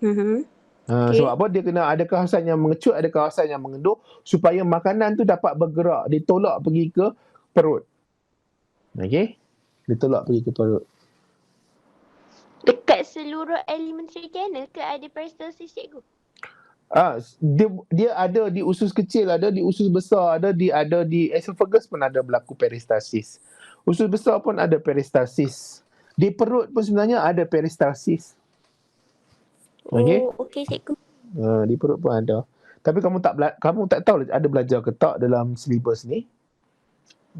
Okay. Sebab apa dia kena ada kawasan yang mengecut, ada kawasan yang mengendur, supaya makanan tu dapat bergerak, ditolak pergi ke perut. Okey, ditolak pergi ke perut. Dekat seluruh alimentary canal ke ada peristalsis, cikgu? Dia ada di usus kecil, ada di usus besar, ada di esophagus pun ada berlaku peristalsis. Usus besar pun ada peristalsis. Di perut pun sebenarnya ada peristalsis. Okey? Okey, cikgu. Di perut pun ada. Tapi kamu tak tahu ada belajar ke tak dalam syllabus ni.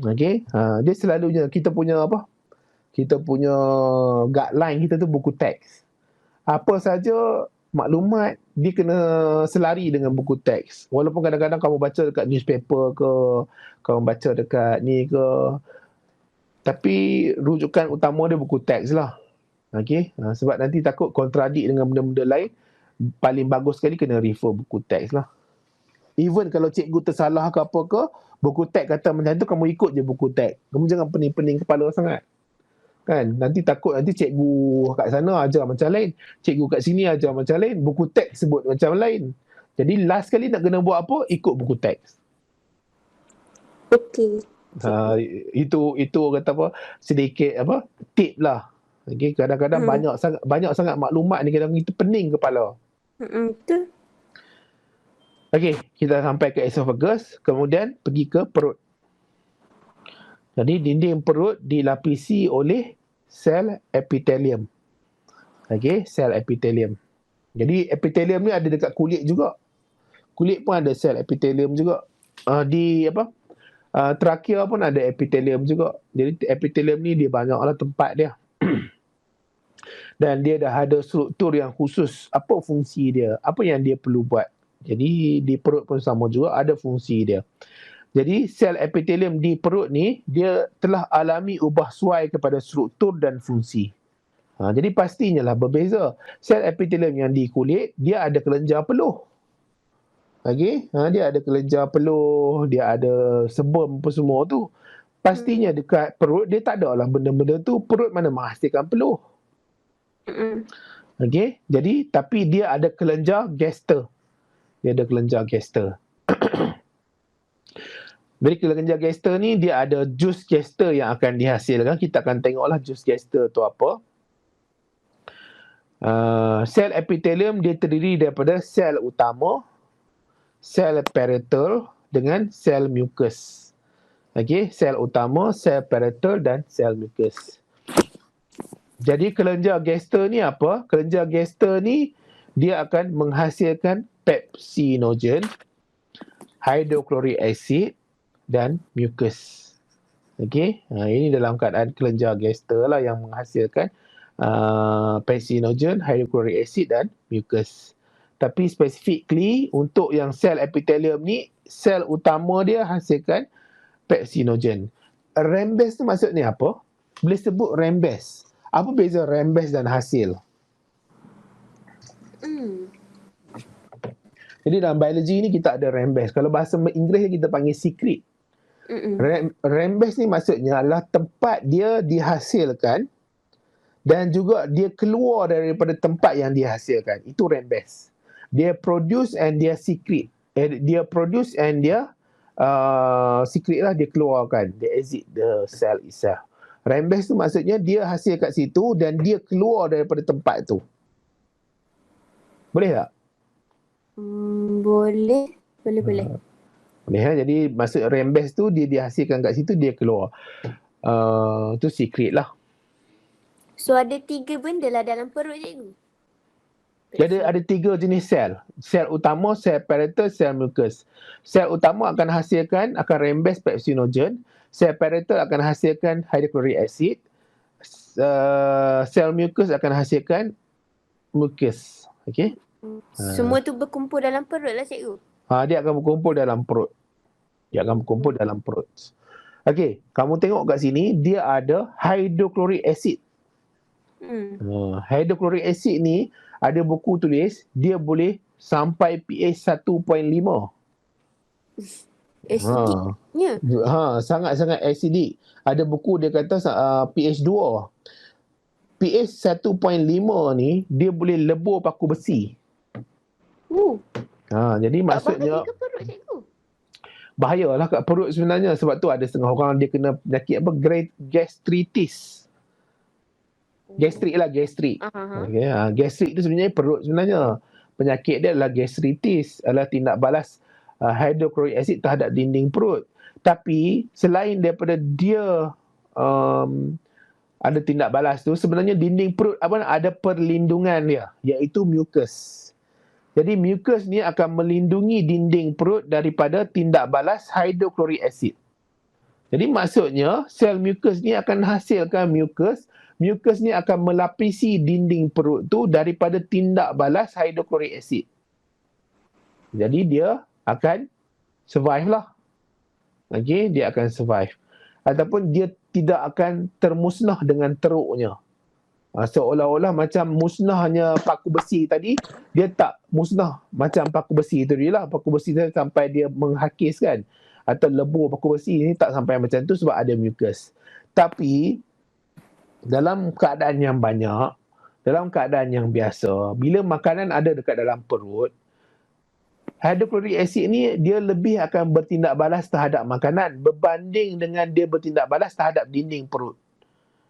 Okey? Dia selalunya kita punya guideline kita tu buku teks. Apa saja maklumat dia kena selari dengan buku teks. Walaupun kadang-kadang kamu baca dekat newspaper ke, kamu baca dekat ni ke, tapi rujukan utama dia buku teks lah. Okey, sebab nanti takut kontradik dengan benda-benda lain. Paling bagus sekali kena refer buku teks lah. Even kalau cikgu tersalah ke apa ke, buku teks kata macam tu, kamu ikut je buku teks. Kamu jangan pening-pening kepala sangat. Kan, nanti takut nanti cikgu kat sana ajar macam lain, cikgu kat sini ajar macam lain, buku teks sebut macam lain. Jadi last kali nak kena buat apa, ikut buku teks. Okey. Itu kata apa, sedikit tip lah. Okay, kadang-kadang banyak sangat maklumat ni, kadang kita pening kepala. Betul. Okey, kita sampai ke esophagus, kemudian pergi ke perut. Jadi dinding perut dilapisi oleh sel epithelium. Okey, sel epithelium. Jadi epithelium ni ada dekat kulit juga. Kulit pun ada sel epithelium juga. Trakea pun ada epithelium juga. Jadi epithelium ni dia banyaklah tempat dia. Dan dia dah ada struktur yang khusus. Apa fungsi dia? Apa yang dia perlu buat? Jadi di perut pun sama juga, ada fungsi dia. Jadi sel epithelium di perut ni, dia telah alami ubah suai kepada struktur dan fungsi. Jadi pastinya lah berbeza. Sel epithelium yang di kulit, dia ada kelenjar peluh. Okey, dia ada kelenjar peluh, dia ada sebum apa semua tu. Pastinya dekat perut, dia tak ada lah benda-benda tu. Perut mana menghasilkan peluh. Okey, jadi tapi dia ada kelenjar gaster. Dia ada kelenjar gaster. Jadi kelenjar gaster ni dia ada jus gaster yang akan dihasilkan. Kita akan tengoklah jus gaster tu apa. Sel epithelium dia terdiri daripada sel utama, sel parietal dengan sel mucus. Okey, sel utama, sel parietal dan sel mucus. Jadi kelenjar gaster ni apa? Kelenjar gaster ni dia akan menghasilkan pepsinogen, hydrochloric acid dan mucus. Okey, ini dalam keadaan kelenjar gaster lah yang menghasilkan pepsinogen, hydrochloric acid dan mucus. Tapi specifically untuk yang sel epithelium ni, sel utama dia hasilkan pepsinogen. Rembes tu maksudnya apa? Boleh sebut rembes. Apa beza rembes dan hasil? Jadi dalam biologi ni kita ada rembes. Kalau bahasa Inggeris kita panggil secret. Rembes ni maksudnya adalah tempat dia dihasilkan dan juga dia keluar daripada tempat yang dihasilkan. Itu rembes. Dia produce and dia secret. Dia produce and dia secret lah, dia keluarkan. Dia exit the cell itself. Rembes tu maksudnya dia hasil kat situ dan dia keluar daripada tempat tu. Boleh tak? Boleh. Boleh. Jadi maksud rembes tu dia dihasilkan kat situ, dia keluar. Tu secret lah. So ada 3 benda lah dalam perut cikgu. Jadi ada 3 jenis sel. Sel utama, sel parietal, sel mucus. Sel utama akan rembes pepsinogen. Sel parietal akan hasilkan hydrochloric acid. Sel mucus akan hasilkan mucus. Okey. Semua tu berkumpul dalam perut lah cikgu. Dia akan berkumpul dalam perut. Okey, kamu tengok kat sini dia ada hydrochloric acid. Hydrochloric acid ni ada buku tulis dia boleh sampai pH 1.5. Acidiknya. Sangat-sangat acidic. Ada buku dia kata pH 2. pH 1.5 ni dia boleh lebur paku besi. Jadi maksudnya bahaya ke perut cikgu? Bahayalah kat perut sebenarnya. Sebab tu ada setengah orang dia kena penyakit gastritis. Gastrik. Okay. Gastrik tu sebenarnya perut sebenarnya. Penyakit dia adalah gastritis, adalah tindak balas hydrochloric acid terhadap dinding perut. Tapi selain daripada dia ada tindak balas tu, sebenarnya dinding perut ada perlindungan dia, iaitu mucus. Jadi mucus ni akan melindungi dinding perut daripada tindak balas hydrochloric acid. Jadi maksudnya sel mucus ni akan hasilkan mucus. Mucus ni akan melapisi dinding perut tu daripada tindak balas hydrochloric acid. Jadi dia akan survive lah. Okey, dia akan survive. Ataupun dia tidak akan termusnah dengan teruknya. Seolah-olah macam musnahnya paku besi tadi, dia tak musnah macam paku besi tu lah. Paku besi tu sampai dia menghakis kan, atau lebur paku besi ni tak sampai macam tu sebab ada mucus. Tapi dalam keadaan yang banyak, dalam keadaan yang biasa, bila makanan ada dekat dalam perut, hydrochloric acid ni dia lebih akan bertindak balas terhadap makanan berbanding dengan dia bertindak balas terhadap dinding perut.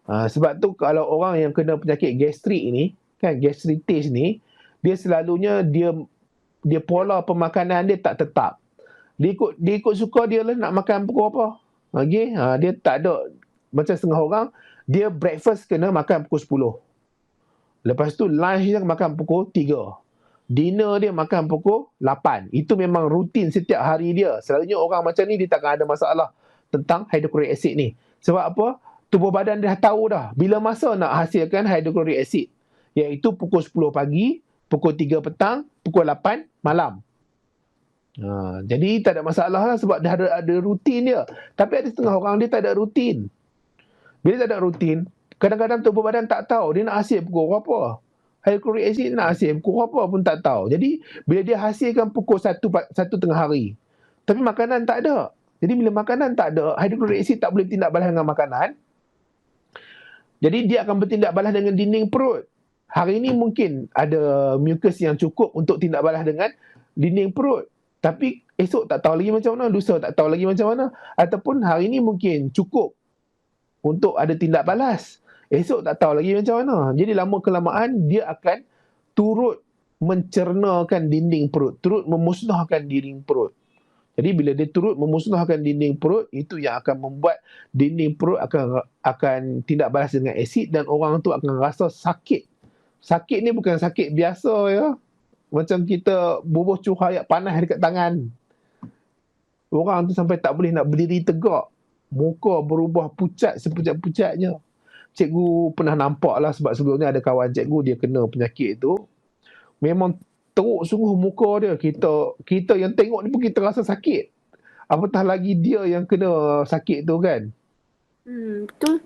Sebab tu kalau orang yang kena penyakit gastrik ni, kan, gastritis ni, dia selalunya dia pola pemakanan dia tak tetap. Dia ikut suka dia lah nak makan pukul apa. Okey, dia tak ada macam setengah orang, dia breakfast kena makan pukul 10. Lepas tu lunch dia makan pukul 3. Dinner dia makan pukul 8. Itu memang rutin setiap hari dia. Selalunya orang macam ni dia takkan ada masalah tentang hydrochloric acid ni. Sebab apa? Tubuh badan dah tahu dah bila masa nak hasilkan hydrochloric acid, iaitu pukul 10 pagi, pukul 3 petang, pukul 8 malam. Jadi tak ada masalah lah sebab dah ada rutin dia. Tapi ada setengah orang dia tak ada rutin. Bila tak ada rutin, kadang-kadang tubuh badan tak tahu dia nak hasil pukul berapa. Hydrochloric acid nak hasil pukul berapa pun tak tahu. Jadi bila dia hasilkan pukul 1 tengah hari, tapi makanan tak ada. Jadi bila makanan tak ada, hydrochloric acid tak boleh tindak balas dengan makanan. Jadi dia akan bertindak balas dengan dinding perut. Hari ini mungkin ada mucus yang cukup untuk tindak balas dengan dinding perut. Tapi esok tak tahu lagi macam mana, lusa tak tahu lagi macam mana. Ataupun hari ini mungkin cukup untuk ada tindak balas, esok tak tahu lagi macam mana. Jadi lama kelamaan dia akan turut mencernakan dinding perut, turut memusnahkan dinding perut. Jadi bila dia turut memusnahkan dinding perut, itu yang akan membuat dinding perut akan tindak balas dengan asid dan orang tu akan rasa sakit. Sakit ni bukan sakit biasa ya. Macam kita bubuh cahaya panas dekat tangan. Orang tu sampai tak boleh nak berdiri tegak. Muka berubah pucat sepucat-pucatnya. Cikgu pernah nampak lah sebab sebelum ni ada kawan cikgu dia kena penyakit tu. Memang teruk sungguh muka dia. Kita yang tengok ni pun kita rasa sakit. Apatah lagi dia yang kena sakit tu kan. Betul.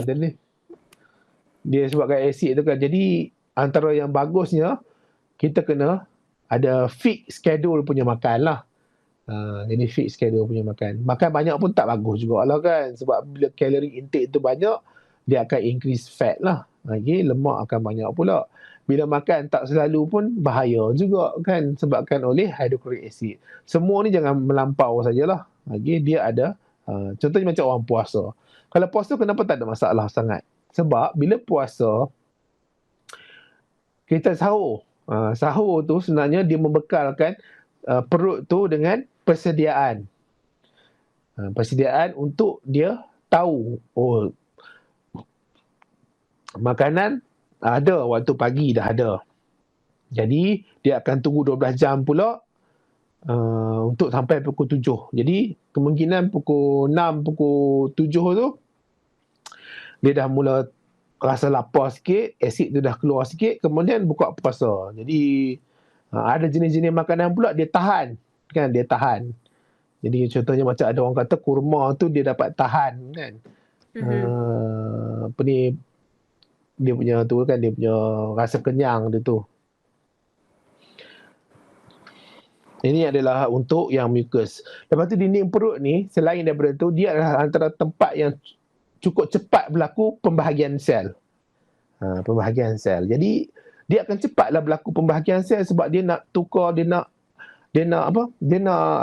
Dan ni dia sebabkan asid tu kan. Jadi antara yang bagusnya kita kena ada fix schedule punya makan lah. Jadi fix schedule punya makan. Makan banyak pun tak bagus jugalah kan. Sebab bila kalori intake tu banyak, dia akan increase fat lah. Lemak akan banyak pula. Bila makan tak selalu pun bahaya juga kan, sebabkan oleh hydrochloric acid. Semua ni jangan melampau sajalah. Dia ada contohnya macam orang puasa. Kalau puasa kenapa tak ada masalah sangat? Sebab bila puasa kita sahur. Sahur tu sebenarnya dia membekalkan perut tu dengan persediaan. Persediaan untuk dia tahu makanan ada waktu pagi dah ada. Jadi dia akan tunggu 12 jam pula untuk sampai pukul 7. Jadi kemungkinan pukul 6, pukul 7 tu dia dah mula rasa lapar sikit, asid tu dah keluar sikit, kemudian buka puasa. Jadi ada jenis-jenis makanan pula dia tahan, kan, dia tahan. Jadi contohnya macam ada orang kata kurma tu dia dapat tahan, kan. Apa ni, dia punya tu kan, dia punya rasa kenyang dia tu. Ini adalah untuk yang mucus. Lepas tu dinding perut ni, selain daripada tu, dia adalah antara tempat yang cukup cepat berlaku pembahagian sel. Pembahagian sel. Jadi dia akan cepatlah berlaku pembahagian sel sebab dia nak tukar, dia nak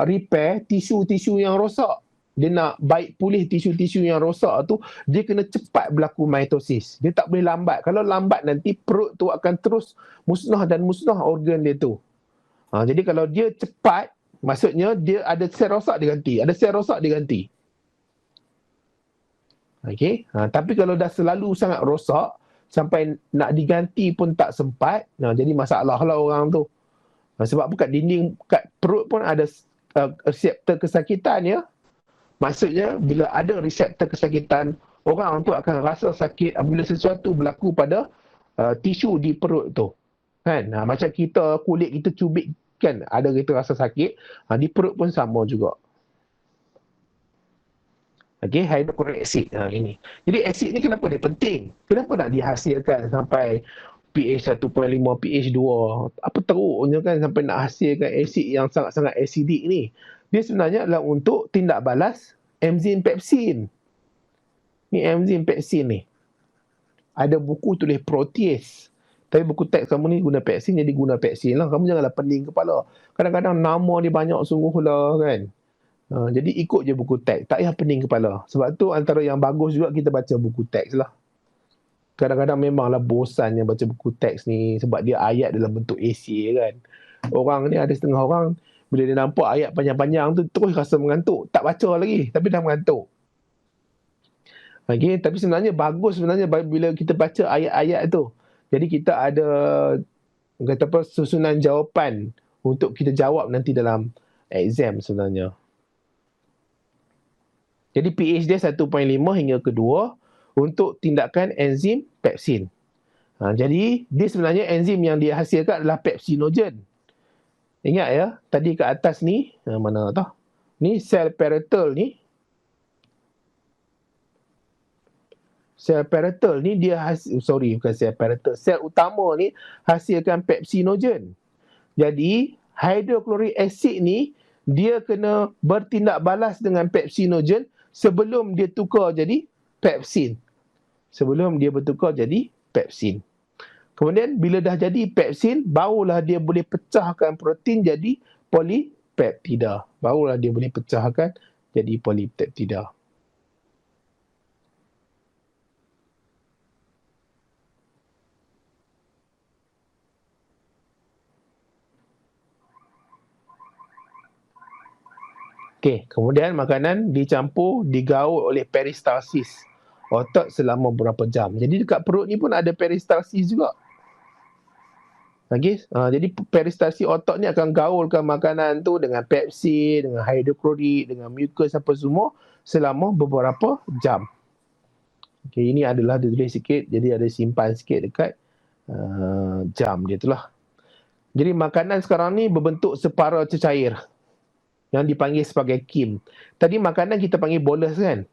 repair tisu-tisu yang rosak. Dia nak baik pulih tisu-tisu yang rosak tu, dia kena cepat berlaku mitosis. Dia tak boleh lambat. Kalau lambat nanti perut tu akan terus musnah dan musnah organ dia tu. Jadi kalau dia cepat, maksudnya dia ada sel rosak diganti, ada sel rosak diganti. Okey. Tapi kalau dah selalu sangat rosak sampai nak diganti pun tak sempat, jadi masalah lah orang tu. Sebab kat dinding, kat perut pun ada reseptor kesakitan ya. Maksudnya bila ada reseptor kesakitan, orang tu akan rasa sakit apabila sesuatu berlaku pada tisu di perut tu. Kan? Macam kita, kulit kita cubit kan, ada kita rasa sakit, di perut pun sama juga. Okey, hydrochloric acid ini. Jadi asid ni kenapa dia penting? Kenapa nak dihasilkan sampai pH 1.5, pH 2? Apa teruknya kan sampai nak hasilkan asid yang sangat-sangat asidik ni? Dia sebenarnya adalah untuk tindak balas enzim pepsin. Ni enzim pepsin ni. Ada buku tulis protease. Tapi buku teks kamu ni guna pepsin, jadi guna pepsin lah. Kamu janganlah pening kepala. Kadang-kadang nama dia banyak sungguh lah kan. Jadi ikut je buku teks. Tak payah pening kepala. Sebab tu antara yang bagus juga kita baca buku teks lah. Kadang-kadang memanglah bosan yang baca buku teks ni. Sebab dia ayat dalam bentuk esei kan. Orang ni ada setengah orang, bila dia nampak ayat panjang-panjang tu, terus rasa mengantuk. Tak baca lagi, tapi dah mengantuk. Okay, tapi sebenarnya bagus sebenarnya bila kita baca ayat-ayat tu. Jadi kita ada kata apa, susunan jawapan untuk kita jawab nanti dalam exam sebenarnya. Jadi pH dia 1.5 hingga ke 2 untuk tindakan enzim pepsin. Jadi dia sebenarnya enzim yang dia hasilkan adalah pepsinogen. Ingat ya, tadi ke atas ni, mana tau? Ni sel parietal ni. Sel parietal ni dia bukan sel parietal. Sel utama ni hasilkan pepsinogen. Jadi hydrochloric acid ni dia kena bertindak balas dengan pepsinogen sebelum dia tukar jadi pepsin. Sebelum dia bertukar jadi pepsin. Kemudian bila dah jadi pepsin, barulah dia boleh pecahkan protein jadi polipeptida. Barulah dia boleh pecahkan jadi polipeptida. Okey, kemudian makanan dicampur, digaul oleh peristalsis otot selama beberapa jam. Jadi dekat perut ni pun ada peristalsis juga. Okey, jadi peristalsis otot ni akan gaulkan makanan tu dengan pepsin, dengan hidroklorik, dengan mucus apa semua selama beberapa jam. Okey, ini adalah ditulis sikit, jadi ada simpan sikit dekat jam dia tu lah. Jadi makanan sekarang ni berbentuk separa cecair yang dipanggil sebagai kim. Tadi makanan kita panggil bolus kan.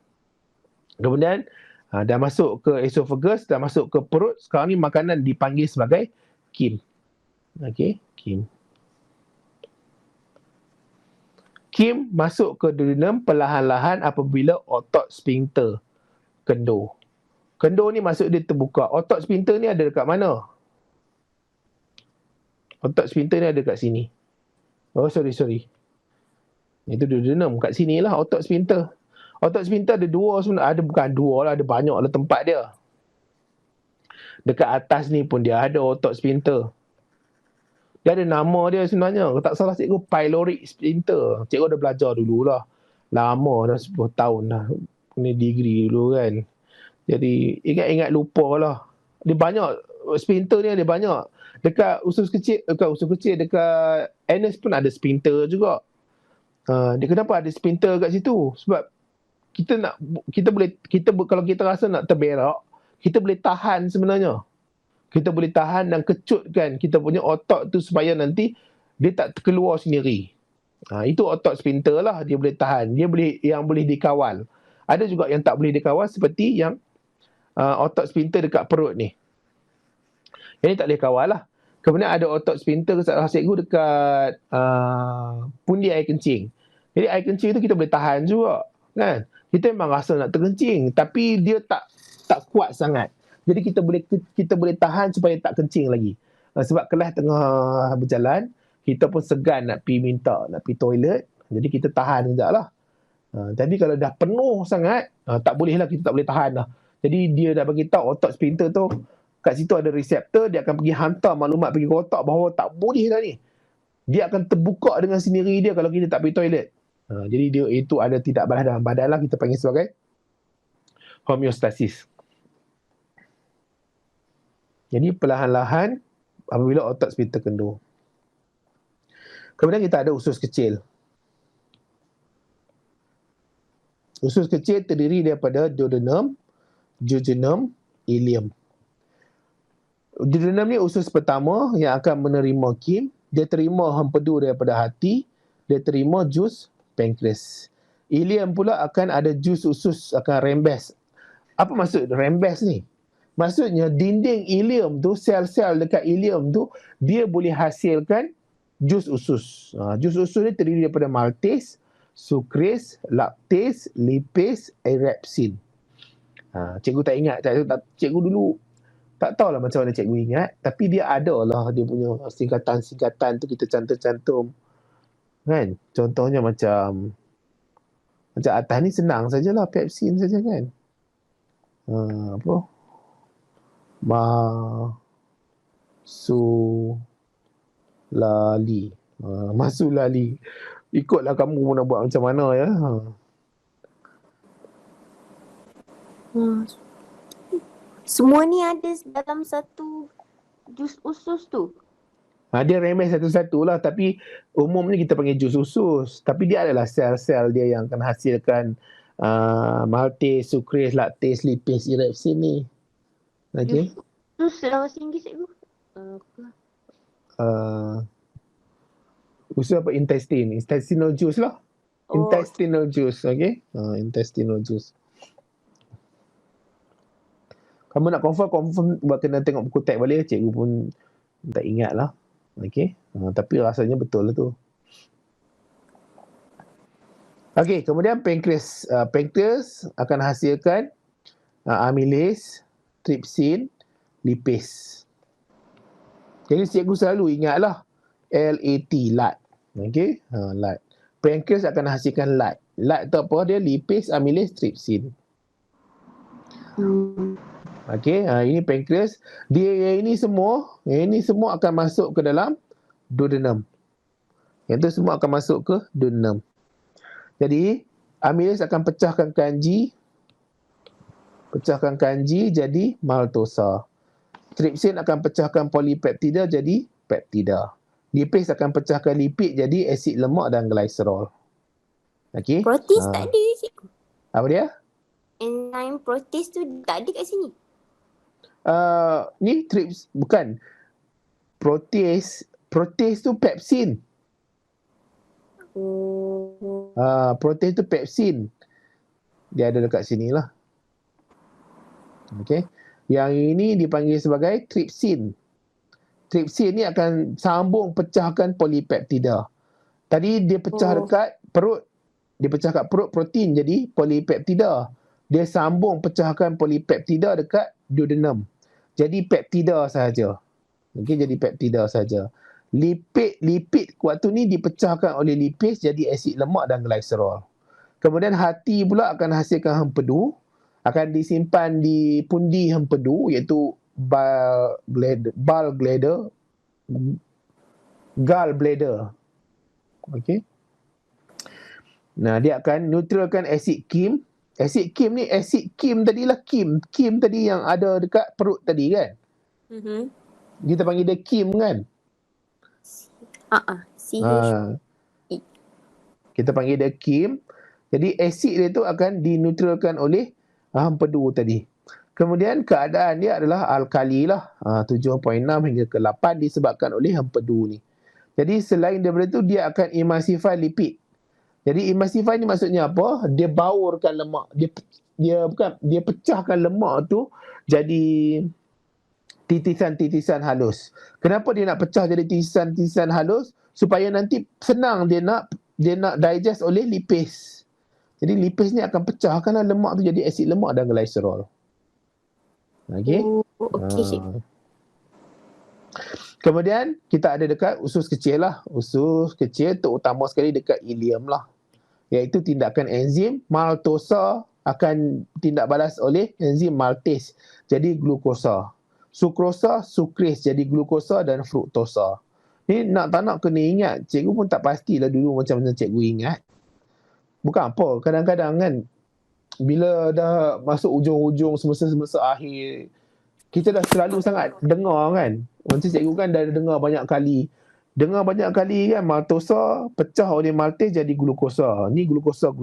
Kemudian dah masuk ke esophagus, dah masuk ke perut, sekarang ni makanan dipanggil sebagai kim. Okey, kim. Kim masuk ke duodenum perlahan-lahan apabila otot sphincter kendur. Kendur ni maksud dia terbuka. Otot sphincter ni ada dekat mana? Otot sphincter ni ada dekat sini. Oh, sorry. Itu duodenum, kat sini lah otot sphincter. Otot sphincter ada dua sebenarnya. Ada bukan dua lah, ada banyak lah tempat dia. Dekat atas ni pun dia ada otot sphincter. Dia ada nama dia sebenarnya. Kalau tak salah cikgu, pyloric sphincter. Cikgu dah belajar dululah. Lama dah, 10 tahun dah. Ni degree dulu kan. Jadi ingat-ingat lupa lah. Dia banyak, sphincter ni ada banyak. Dekat usus kecil, dekat anus pun ada sphincter juga. Dia kenapa ada sphincter kat situ? Sebab kalau kita rasa nak terberak, kita boleh tahan sebenarnya. Kita boleh tahan dan kecutkan kita punya otot tu supaya nanti dia tak keluar sendiri. Itu otot sphincter lah, dia boleh tahan. Dia boleh dikawal. Ada juga yang tak boleh dikawal seperti yang otot sphincter dekat perut ni. Yang ni tak boleh kawal lah. Kemudian ada otot sphincter cikgu dekat pundi air kencing. Jadi air kencing tu kita boleh tahan juga, kan? Kita memang rasa nak terkencing, tapi dia tak kuat sangat. Jadi kita boleh tahan supaya tak kencing lagi. Sebab kelas tengah berjalan, kita pun segan nak pergi toilet. Jadi kita tahan sekejap lah. Tapi kalau dah penuh sangat, tak boleh lah, kita tak boleh tahan lah. Jadi dia dah bagi tahu otot sphincter tu, kat situ ada reseptor, dia akan pergi hantar maklumat pergi ke otak bahawa tak boleh dah ni. Dia akan terbuka dengan sendiri dia kalau kita tak pergi toilet. Jadi dia itu ada tidak balas dalam badan lah, kita panggil sebagai homeostasis. Jadi perlahan-lahan apabila otot sphincter kendur. Kemudian kita ada usus kecil. Usus kecil terdiri daripada duodenum, jejunum, ileum. Duodenum ni usus pertama yang akan menerima kim. Dia terima hempedu daripada hati. Dia terima jus pankreas. Ileum pula akan ada jus usus, akan rembes. Apa maksud rembes ni? Maksudnya dinding ileum tu, sel-sel dekat ileum tu, dia boleh hasilkan jus usus. Jus usus ni terdiri daripada maltase, sucrase, lactase, lipase, erepsin. Cikgu tak ingat. Cikgu dulu tak tahulah macam mana cikgu ingat. Tapi dia ada lah, dia punya singkatan-singkatan tu kita cantum-cantum. Kan? Contohnya macam atas ni senang sajalah, pepsin saja kan. Apa? Masulali. Masulali. Ikutlah kamu nak buat macam mana ya. Semua ni ada dalam satu jus usus tu. Dia remeh satu-satu lah, tapi umumnya kita panggil jus usus. Tapi dia adalah sel-sel dia yang akan hasilkan maltase, sucrase, lactase, lipase, erepsin ni. Okay. Jus dalam bahasa Inggeris cikgu. Usus apa? Intestinal juice lah. Intestinal juice, okay. Intestinal juice. Kamu nak confirm buat kena tengok buku teks balik. Cikgu pun tak ingat lah. Okay. Tapi rasanya betul lah tu. Okay, kemudian pankreas. Pankreas akan hasilkan amylase, trypsin, lipase. Jadi cikgu selalu ingatlah LAT, LAT. Okay, LAT. Pankreas akan hasilkan LAT. LAT tu apa? Dia lipase, amylase, trypsin. Okay, ini pankreas. Ini semua akan masuk ke dalam duodenum. Yang tu semua akan masuk ke duodenum. Jadi, amylase akan pecahkan kanji jadi maltosa. Trypsin akan pecahkan polipeptida jadi peptida. Lipase akan pecahkan lipid jadi asid lemak dan glycerol. Okay. Protease tak ada cikgu. Apa dia? Enzim protease tu tak ada kat sini. Ni bukan. Protease tu pepsin. Protein tu pepsin. Dia ada dekat sini lah. Okay. Yang ini dipanggil sebagai trypsin. Trypsin ni akan sambung pecahkan polipeptida. Tadi dia pecah dekat perut. Dia pecah kat perut protein jadi polipeptida. Dia sambung pecahkan polipeptida dekat duodenum. Jadi peptida sahaja. Okay, jadi peptida sahaja. Lipid waktu ni dipecahkan oleh lipase jadi asid lemak dan glycerol. Kemudian hati pula akan hasilkan hempedu, akan disimpan di pundi hempedu iaitu gallbladder. Okey. Nah, dia akan neutralkan asid kim Asid kim ni, asid kim tadilah kim. Kim tadi yang ada dekat perut tadi kan. Kita panggil dia kim kan. CH. Kita panggil dia kim. Jadi asid dia tu akan dineutralkan oleh empedu tadi. Kemudian keadaan dia adalah alkali lah. 7.6 hingga ke 8 disebabkan oleh empedu ni. Jadi selain daripada tu, dia akan emulsify lipid. Jadi emulsify ni maksudnya apa? Dia baurkan lemak. Dia pecahkan lemak tu jadi titisan-titisan halus. Kenapa dia nak pecah jadi titisan-titisan halus? Supaya nanti senang dia nak digest oleh lipase. Jadi lipase ni akan pecahkanlah lemak tu jadi asid lemak dan glycerol. Okey. Kemudian kita ada dekat usus kecil lah. Usus kecil terutama sekali dekat ileum lah. Iaitu tindakan enzim maltosa akan tindak balas oleh enzim maltase jadi glukosa. Sukrosa, sukrase jadi glukosa dan fruktosa. Ni tak nak kena ingat. Cikgu pun tak pastilah dulu macam cikgu ingat. Bukan apa, kadang-kadang kan bila dah masuk ujung-ujung semester-semester akhir, kita dah selalu sangat dengar kan. Macam cikgu kan dah dengar banyak kali. Dengar banyak kali kan maltosa pecah oleh maltase jadi glukosa. Ni glukosa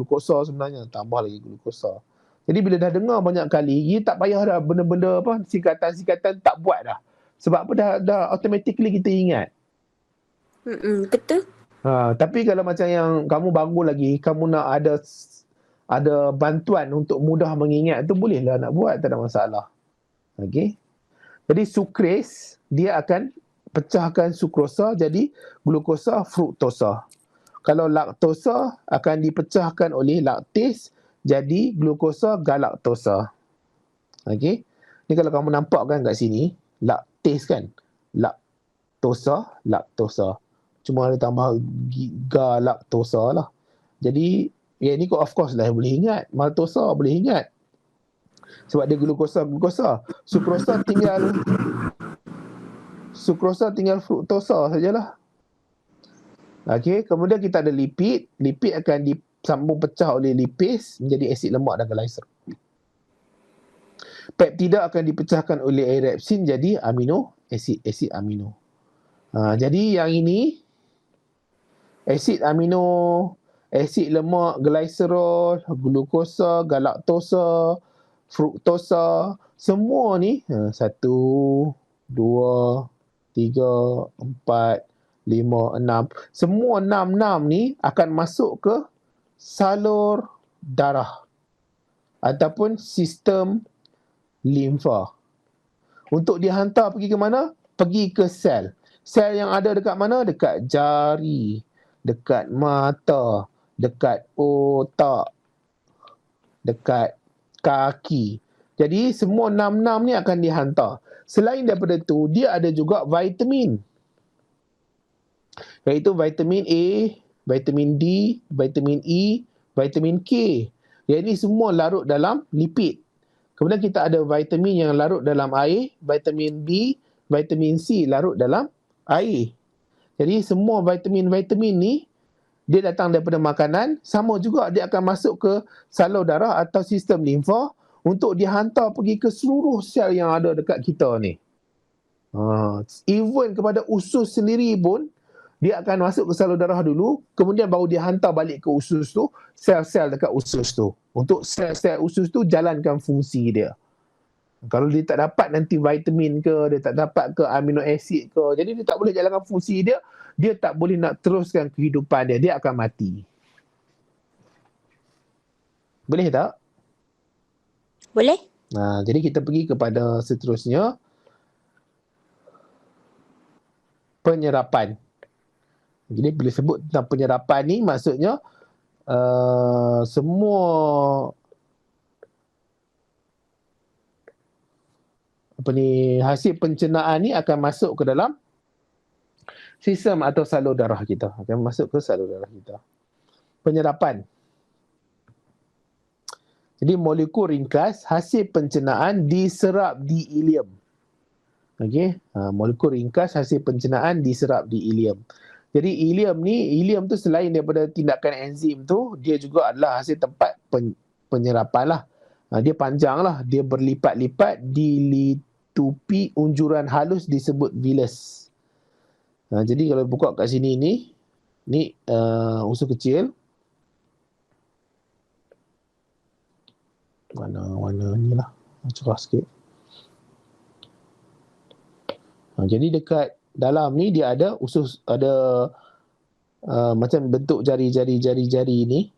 sebenarnya, tambah lagi glukosa. Jadi bila dah dengar banyak kali, tak payah dah benda-benda apa singkatan-singkatan tak buat dah. Sebab apa dah automatically kita ingat. Betul. Tapi kalau macam yang kamu baru lagi, kamu nak ada bantuan untuk mudah mengingat tu, bolehlah nak buat, tak ada masalah. Okey. Jadi sukrase dia akan pecahkan sukrosa jadi glukosa fruktosa. Kalau laktosa akan dipecahkan oleh laktase jadi glukosa galaktosa. Okey. Ni kalau kamu nampak kan kat sini, laktase kan. Laktosa. Cuma ada tambah galaktosa lah. Jadi, ni of course lah boleh ingat. Maltosa boleh ingat. Sebab dia glukosa. Sukrosa tinggal fruktosa sajalah. Okey, kemudian kita ada lipid. Lipid akan disambung pecah oleh lipase menjadi asid lemak dan glycerol. Peptida akan dipecahkan oleh erepsin jadi asid amino. Jadi yang ini asid amino, asid lemak, glycerol, glukosa, galaktosa, fruktosa, semua ni 1, 2, 3, 4, 5, 6. Semua 6 ni akan masuk ke salur darah ataupun sistem limfa. Untuk dihantar pergi ke mana? Pergi ke sel. Sel yang ada dekat mana? Dekat jari, dekat mata, dekat otak, dekat kaki. Jadi semua 6 ni akan dihantar. Selain daripada tu, dia ada juga vitamin. Iaitu vitamin A, vitamin D, vitamin E, vitamin K. Yang ini semua larut dalam lipid. Kemudian kita ada vitamin yang larut dalam air, vitamin B, vitamin C larut dalam air. Jadi semua vitamin-vitamin ni dia datang daripada makanan, sama juga dia akan masuk ke salur darah atau sistem limfa untuk dihantar pergi ke seluruh sel yang ada dekat kita ni. Even kepada usus sendiri pun dia akan masuk ke salur darah dulu, kemudian baru dia hantar balik ke usus tu, sel-sel dekat usus tu. Untuk sel-sel usus tu jalankan fungsi dia. Kalau dia tak dapat nanti vitamin ke, dia tak dapat ke amino acid ke, jadi dia tak boleh jalankan fungsi dia, dia tak boleh nak teruskan kehidupan dia, dia akan mati. Boleh tak? Boleh. Jadi kita pergi kepada seterusnya, penyerapan. Jadi bila sebut tentang penyerapan ni, maksudnya semua hasil pencernaan ni akan masuk ke dalam sistem atau salur darah kita. Akan masuk ke salur darah kita. Penyerapan. Jadi molekul ringkas hasil pencernaan diserap di ileum. Okey, molekul ringkas hasil pencernaan diserap di ileum. Jadi ileum tu selain daripada tindakan enzim tu, dia juga adalah hasil tempat penyerapan lah. Dia panjang lah, dia berlipat-lipat, dilitupi unjuran halus disebut villus. Jadi kalau buka kat sini ni usus kecil. Warna ni lah, cerah sikit. Jadi dekat dalam ni dia ada usus, ada macam bentuk jari-jari ni.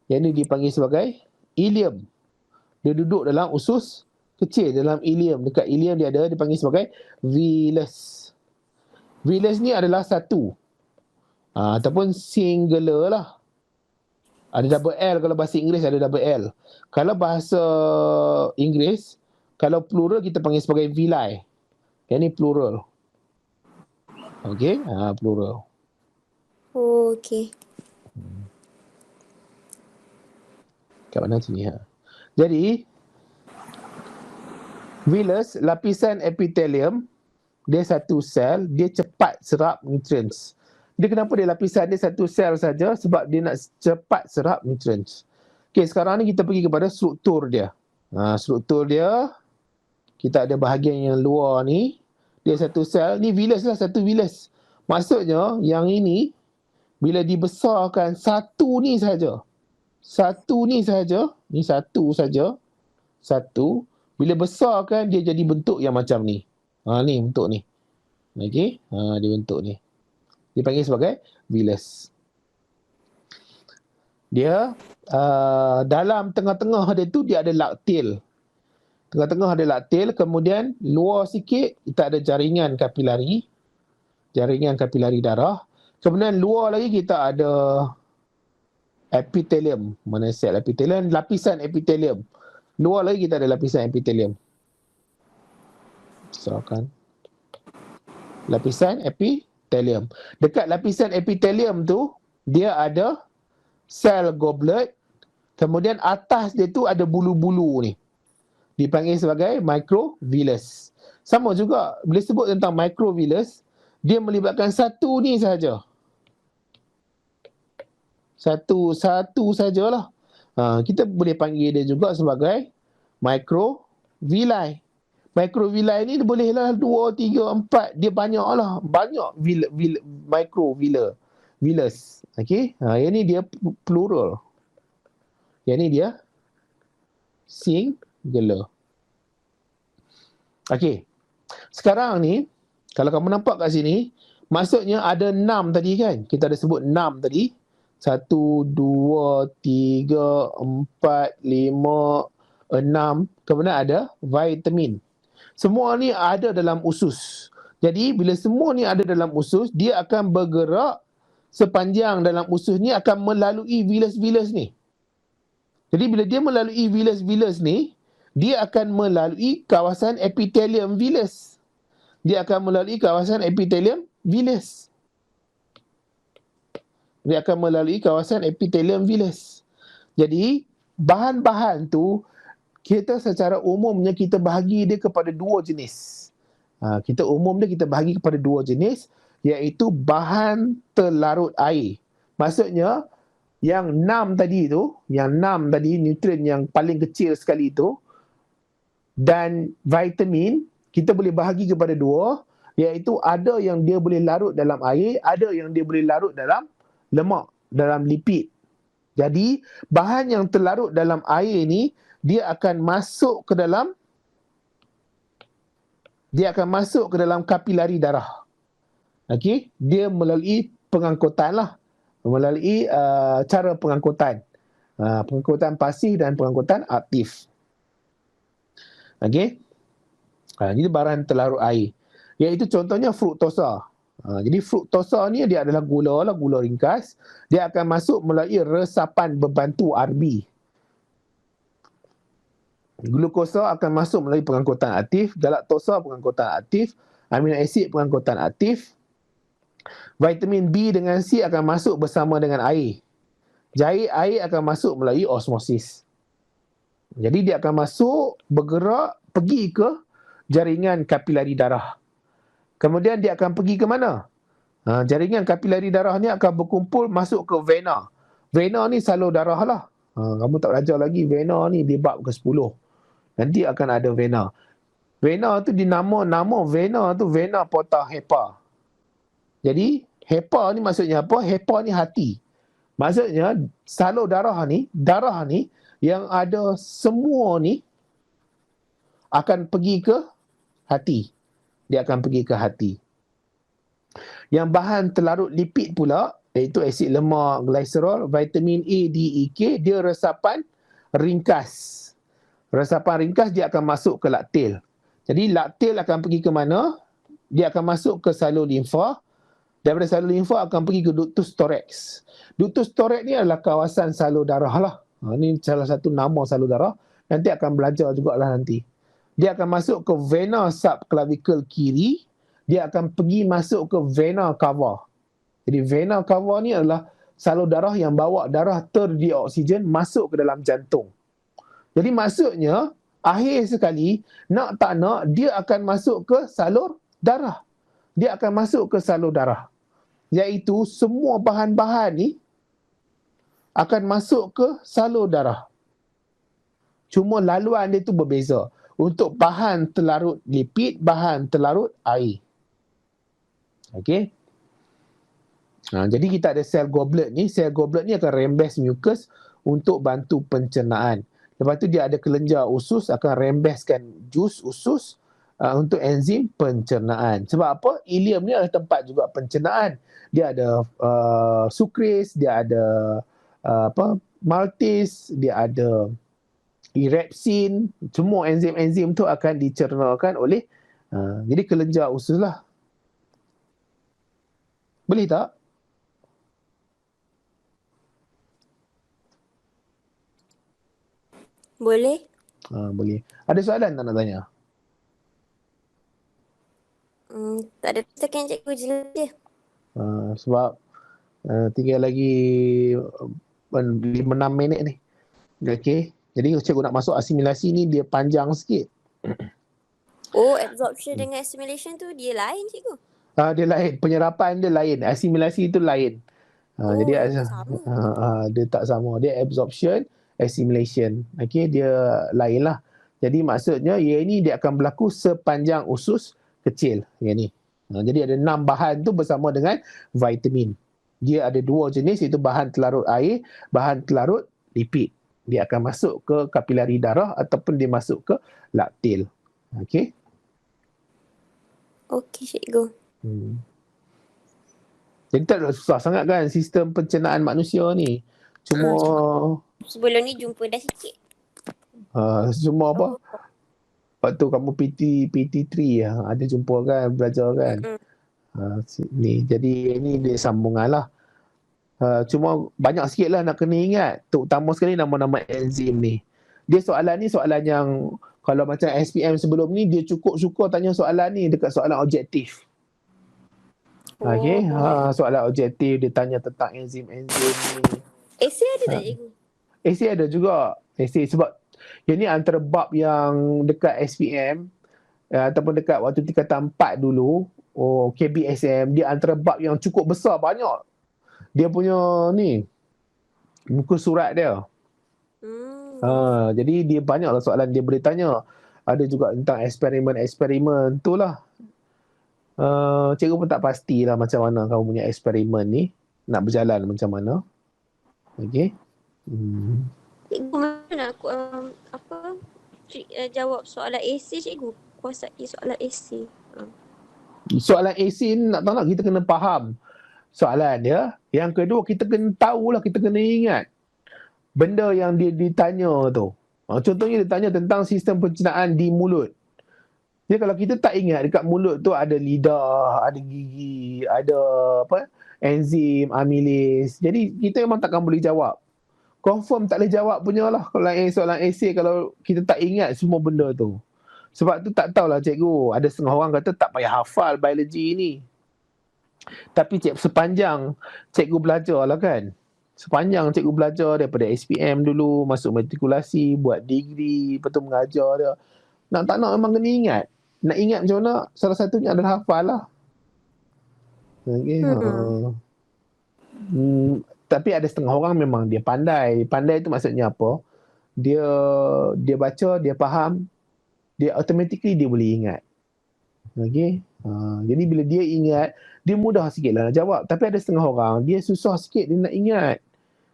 Yang ni dipanggil sebagai ileum. Dia duduk dalam usus kecil, dalam ileum. Dekat ileum dia ada, dipanggil sebagai villus. Villus ni adalah satu. Ataupun singular lah. Ada double L kalau bahasa Inggeris, ada double L. Kalau bahasa Inggeris, kalau plural kita panggil sebagai villi. Yang ni plural. Okey, plural. Oh, okey. Kat mana sini? Jadi, villus, lapisan epithelium, dia satu sel, dia cepat serap nutrients. Dia kenapa dia lapisan dia satu sel saja? Sebab dia nak cepat serap nutrients. Okey, sekarang ni kita pergi kepada struktur dia. Struktur dia, kita ada bahagian yang luar ni, dia satu sel, ni villus lah, satu villus. Maksudnya, yang ini, bila dibesarkan satu ni saja, ni satu saja, bila besarkan dia jadi bentuk yang macam ni. Ni bentuk ni. Okey, dia bentuk ni. Dipanggil sebagai villus. Dia dalam tengah-tengah dia tu dia ada laktil. Tengah-tengah ada laktil, kemudian luar sikit kita ada jaringan kapilari darah. Kemudian luar lagi kita ada epithelium. Mana sel epithelium? Lapisan epithelium. Luar lagi kita ada lapisan epithelium. Besarkan. Lapisan epithelium. Dekat lapisan epithelium tu, dia ada sel goblet. Kemudian atas dia tu ada bulu-bulu ni. Dipanggil sebagai microvillus. Sama juga, bila sebut tentang microvillus, dia melibatkan satu ni sahaja. Satu sajalah. Kita boleh panggil dia juga sebagai microvilli. Microvilli ni bolehlah 2, 3, 4. Dia banyak lah. Banyak microvillus. Okey. Yang ni dia plural. Yang ni dia singular. Okey. Sekarang ni, kalau kamu nampak kat sini, maksudnya ada 6 tadi kan? Kita ada sebut 6 tadi. 1, 2, 3, 4, 5, 6. Kemudian ada vitamin. Semua ni ada dalam usus. Jadi bila semua ni ada dalam usus, dia akan bergerak sepanjang dalam usus ni akan melalui villus-villus ni. Jadi bila dia melalui villus-villus ni, dia akan melalui kawasan epithelium villus. Dia akan melalui kawasan epithelium villus. Dia akan melalui kawasan epithelium villus. Jadi, bahan-bahan tu, kita secara umumnya kita bahagi dia kepada 2 jenis. Kita bahagi kepada 2 jenis, iaitu bahan terlarut air. Maksudnya, yang 6 tadi, nutrien yang paling kecil sekali tu, dan vitamin, kita boleh bahagi kepada 2, iaitu ada yang dia boleh larut dalam air, ada yang dia boleh larut dalam lemak, dalam lipid. Jadi, bahan yang terlarut dalam air ni, dia akan masuk ke dalam kapilari darah. Okey, dia melalui pengangkutan lah. Melalui cara pengangkutan. Pengangkutan pasif dan pengangkutan aktif. Okey. Ini bahan terlarut air. Iaitu contohnya fruktosa. Jadi fruktosa ni dia adalah gula ringkas. Dia akan masuk melalui resapan berbantu RB. Glukosa akan masuk melalui pengangkutan aktif, galaktosa pengangkutan aktif, amino asid pengangkutan aktif. Vitamin B dengan C akan masuk bersama dengan air. Air akan masuk melalui osmosis. Jadi dia akan masuk, bergerak, pergi ke jaringan kapilari darah. Kemudian dia akan pergi ke mana? Jaringan kapilari darah ni akan berkumpul masuk ke vena. Vena ni salur darah lah. Kamu tak belajar lagi vena ni di bab ke-10. Nanti akan ada vena. Vena tu nama vena tu vena porta hepa. Jadi hepa ni maksudnya apa? Hepa ni hati. Maksudnya salur darah ni yang ada semua ni akan pergi ke hati. Dia akan pergi ke hati. Yang bahan terlarut lipid pula, iaitu asid lemak, glycerol, vitamin A, D, E, K, dia resapan ringkas. Resapan ringkas dia akan masuk ke laktil. Jadi laktil akan pergi ke mana? Dia akan masuk ke salur limfa. Daripada salur limfa akan pergi ke ductus thorax. Ductus thorax ni adalah kawasan salur darah lah. Ini salah satu nama salur darah. Nanti akan belajar jugalah nanti. Dia akan masuk ke vena subclavicle kiri. Dia akan pergi masuk ke vena cava. Jadi vena cava ni adalah salur darah yang bawa darah terdioksigen masuk ke dalam jantung. Jadi maksudnya, akhir sekali, nak tak nak, dia akan masuk ke salur darah. Dia akan masuk ke salur darah. Iaitu semua bahan-bahan ni akan masuk ke salur darah. Cuma laluan dia tu berbeza. Untuk bahan terlarut lipid, bahan terlarut air. Okey. Jadi kita ada sel goblet ni. Sel goblet ni akan rembes mucus untuk bantu pencernaan. Lepas tu dia ada kelenjar usus, akan rembeskan jus usus untuk enzim pencernaan. Sebab apa? Ileum ni adalah tempat juga pencernaan. Dia ada sukris, dia ada maltase, dia ada erepsin. Semua enzim-enzim tu akan dicernakan oleh jadi kelenjar usus lah. Boleh tak? Boleh. Boleh. Ada soalan tak nak tanya? Tak ada, tekan cikgu jelas je. Sebab tinggal lagi 5-6 minit ni. Okey. Jadi cikgu nak masuk asimilasi ni dia panjang sikit. Oh, absorption dengan assimilation tu dia lain cikgu? Dia lain. Penyerapan dia lain. Asimilasi tu lain. Jadi sama. dia tak sama. Dia absorption, assimilation. Okey, dia lain lah. Jadi maksudnya ia ni dia akan berlaku sepanjang usus kecil. Yang ni. Jadi ada 6 bahan tu bersama dengan vitamin. Dia ada 2 jenis, iaitu bahan terlarut air, bahan terlarut lipid. Dia akan masuk ke kapilari darah ataupun dia masuk ke laktil. Okey. Okey cikgu. Jadi tak susah sangat kan sistem pencernaan manusia ni. Cuma sebelum ni jumpa dah sikit. Cuma apa? Waktu kamu PT3 ada jumpa kan, belajar kan. Ni jadi ini dia sambungan lah. Cuma banyak sikit lah nak kena ingat. Terutama sekali nama-nama enzim ni. Dia soalan ni soalan yang kalau macam SPM sebelum ni dia cukup suka tanya soalan ni dekat soalan objektif. Okey, soalan objektif dia tanya tentang enzim-enzim ni. Esei ada tak cikgu? Esei ada juga. Esei sebab yang ni antara bab yang dekat SPM ataupun dekat waktu tingkatan 4 dulu, KBSM, dia antara bab yang cukup besar, banyak. Dia punya ni muka surat dia. Jadi dia banyaklah soalan dia boleh tanya. Ada juga tentang eksperimen-eksperimen tu lah. Cikgu pun tak pastilah macam mana kamu punya eksperimen ni nak berjalan macam mana. Okey. Cikgu mana aku jawab soalan esei cikgu? Kuasai soalan esei. Soalan esei ni nak kita kena faham soalan dia. Yang kedua kita kena tahulah, kita kena ingat benda yang dia ditanya tu. Contohnya dia tanya tentang sistem pencernaan di mulut. Jadi kalau kita tak ingat dekat mulut tu ada lidah, ada gigi, ada enzim, amilis. Jadi kita memang takkan boleh jawab. Confirm tak boleh jawab punya lah kalau soalan esei kalau kita tak ingat semua benda tu. Sebab tu tak tahulah cikgu. Ada setengah orang kata tak payah hafal biologi ni. Tapi sepanjang cikgu belajar lah kan. Sepanjang cikgu belajar daripada SPM dulu, masuk matrikulasi, buat degree, lepas tu mengajar dia. Nak tak nak memang kena ingat. Nak ingat macam mana? Salah satunya adalah hafal lah. Okay. Tapi ada setengah orang memang dia pandai. Pandai itu maksudnya apa? Dia baca, dia faham, dia automatically dia boleh ingat. Okey. Jadi bila dia ingat, dia mudah sikit lah nak jawab. Tapi ada setengah orang, dia susah sikit dia nak ingat.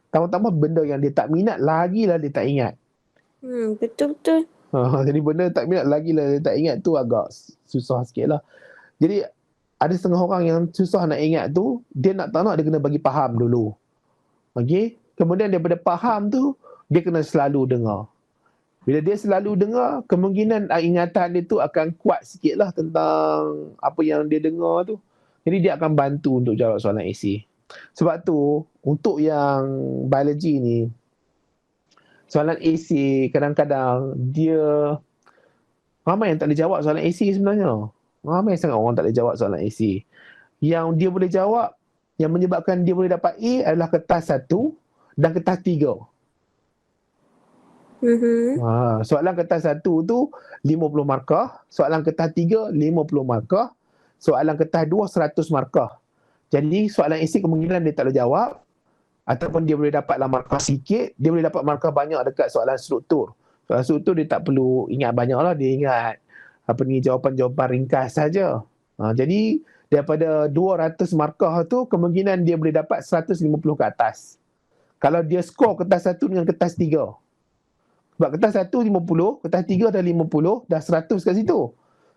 Tambah-tambah benda yang dia tak minat, lagilah dia tak ingat. Betul-betul. Jadi benda tak minat, lagilah dia tak ingat tu agak susah sikit lah. Jadi ada setengah orang yang susah nak ingat tu, dia nak tak nak dia kena bagi faham dulu. Okey. Kemudian daripada faham tu, dia kena selalu dengar. Bila dia selalu dengar, kemungkinan ingatan dia tu akan kuat sikit lah tentang apa yang dia dengar tu. Jadi dia akan bantu untuk jawab soalan esei. Sebab tu, untuk yang biologi ni, soalan esei kadang-kadang dia ramai yang tak boleh jawab soalan esei sebenarnya. Ramai sangat orang tak boleh jawab soalan esei. Yang dia boleh jawab, yang menyebabkan dia boleh dapat A adalah kertas 1 dan kertas 3. Soalan kertas 1 tu 50 markah, soalan kertas 3 50 markah, soalan kertas 2 100 markah. Jadi soalan esei kemungkinan dia tak boleh jawab, ataupun dia boleh dapatlah markah sikit, dia boleh dapat markah banyak dekat soalan struktur. Soalan struktur dia tak perlu ingat banyak lah, dia ingat jawapan-jawapan ringkas saja. Jadi daripada 200 markah tu kemungkinan dia boleh dapat 150 ke atas. Kalau dia skor kertas 1 dengan kertas 3. Sebab kertas 1 50, kertas 3 dah 50, dah 100 kat situ.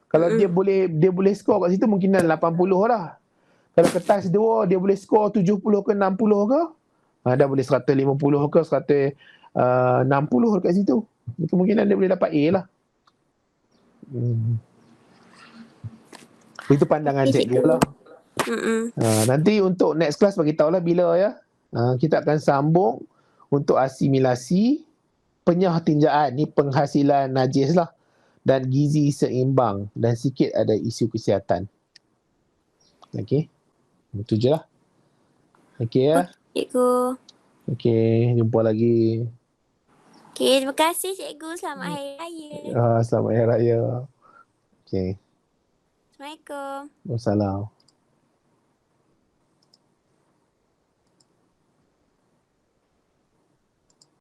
Kalau dia boleh skor kat situ mungkin dah 80 dah. Kalau kertas 2 dia boleh skor 70 ke 60 ke, dah boleh 150 ke 160 dekat situ. Kemungkinan dia boleh dapat A lah. Itu pandangan cikgu lah. Nanti untuk next class bagi tahulah bila ya. Kita akan sambung untuk asimilasi, penyah tinjaan ni penghasilan najis lah, dan gizi seimbang, dan sikit ada isu kesihatan. Okey. Itu je lah. Okey ya. Cikgu. Okey, jumpa lagi. Okey, terima kasih cikgu. Selamat Hari Raya. Selamat Hari Raya. Okey. Assalamualaikum. Wassalam.